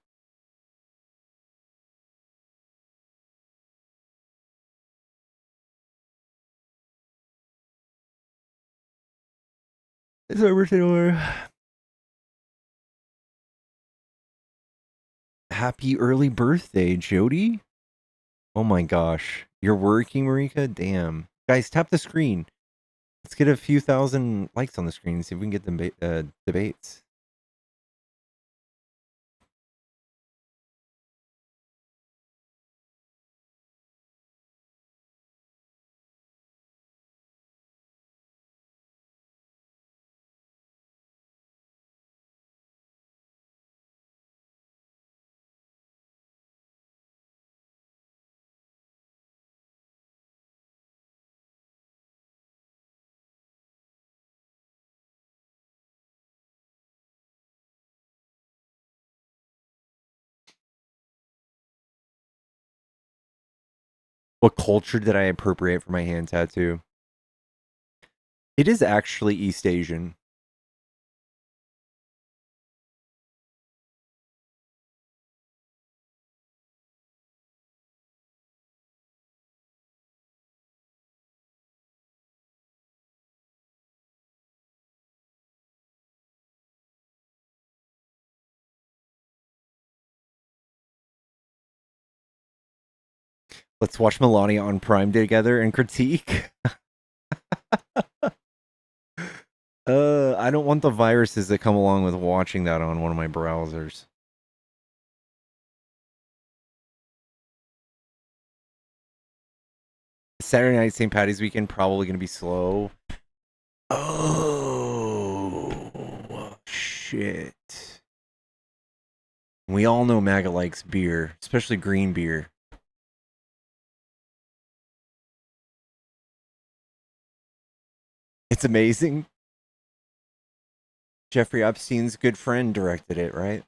It's over, Taylor. Happy early birthday, Jody. Oh my gosh. You're working, Marika? Damn. Guys, tap the screen. Let's get a few thousand likes on the screen and see if we can get the debates. What culture did I appropriate for my hand tattoo? It is actually East Asian. Let's watch Melania on Prime together and critique. I don't want the viruses that come along with watching that on one of my browsers. Saturday night, St. Patty's weekend, probably going to be slow. Oh, shit. We all know MAGA likes beer, especially green beer. It's amazing. Jeffrey Epstein's good friend directed it, right?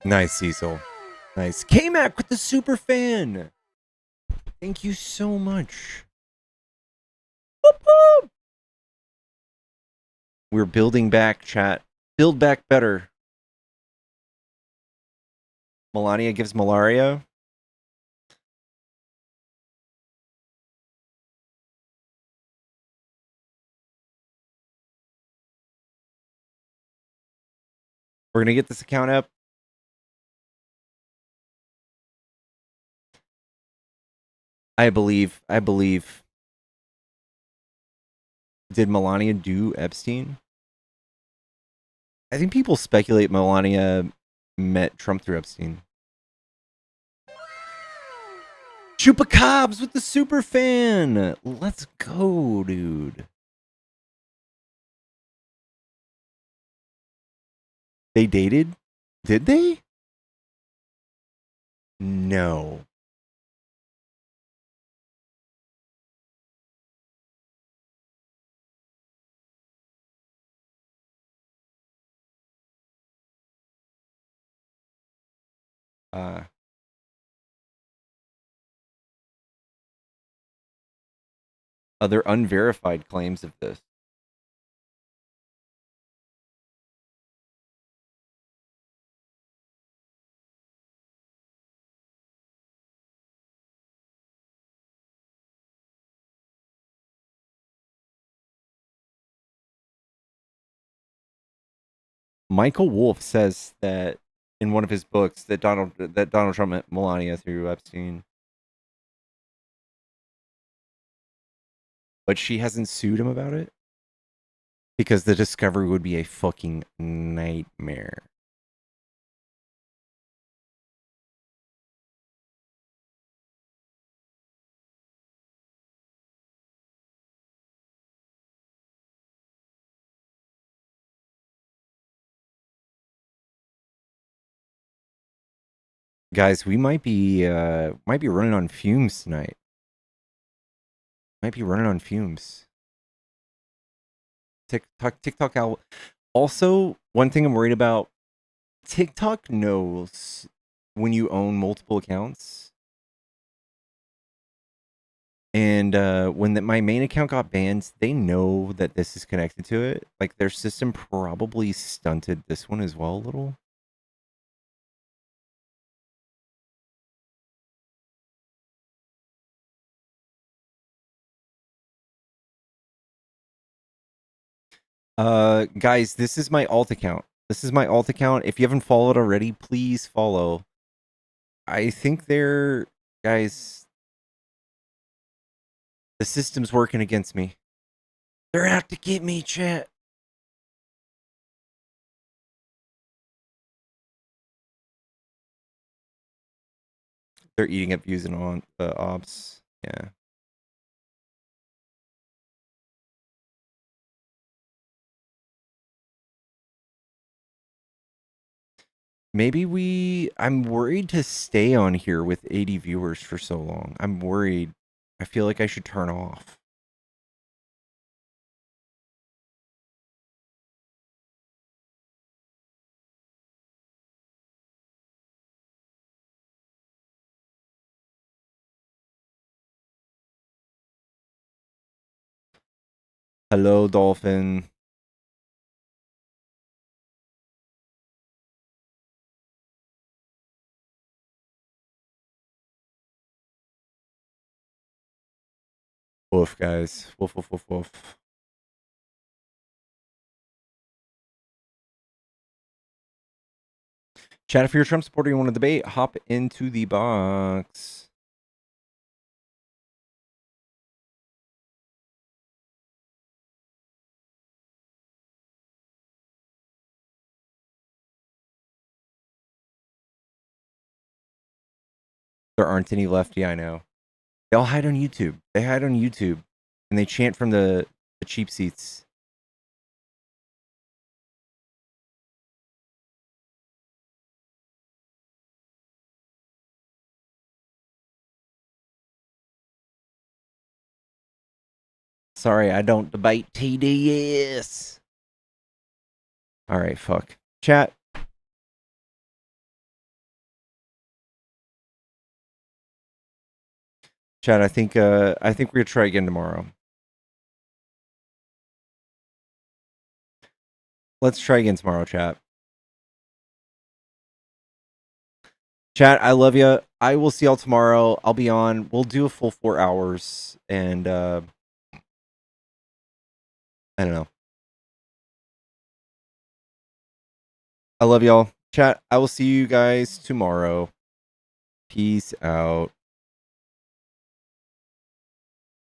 Nice, Cecil. Nice. K-Mac with the super fan. Thank you so much. Whoop, whoop. We're building back, chat. Build back better. Melania gives malaria. We're going to get this account up. I believe. Did Melania do Epstein? I think people speculate Melania met Trump through Epstein. Chupacabs with the super fan. Let's go, dude. They dated? Did they? No. Other unverified claims of this. Michael Wolff says that in one of his books that Donald Trump met Melania through Epstein. But she hasn't sued him about it because the discovery would be a fucking nightmare. Guys, we might be running on fumes tonight. Might be running on fumes. TikTok also, one thing I'm worried about, TikTok knows when you own multiple accounts. And when my main account got banned, they know that this is connected to it. Like, their system probably stunted this one as well a little. Guys, this is my alt account. If you haven't followed already, please follow. I think guys, the system's working against me. They're out to get me, chat. They're eating up views and on ops. Yeah. Maybe I'm worried to stay on here with 80 viewers for so long. I'm worried. I feel like I should turn off. Hello, Dolphin. Woof, guys. Woof, woof, woof, woof. Chat, if you're a Trump supporter, you want to debate, hop into the box. There aren't any left. Yeah, I know. They all hide on YouTube. They hide on YouTube. And they chant from the cheap seats. Sorry, I don't debate TDS. All right, fuck. Chat. Chat, I think we're gonna try again tomorrow. Let's try again tomorrow, chat. Chat, I love you. I will see y'all tomorrow. I'll be on. We'll do a full 4 hours, and I don't know. I love y'all. Chat, I will see you guys tomorrow. Peace out.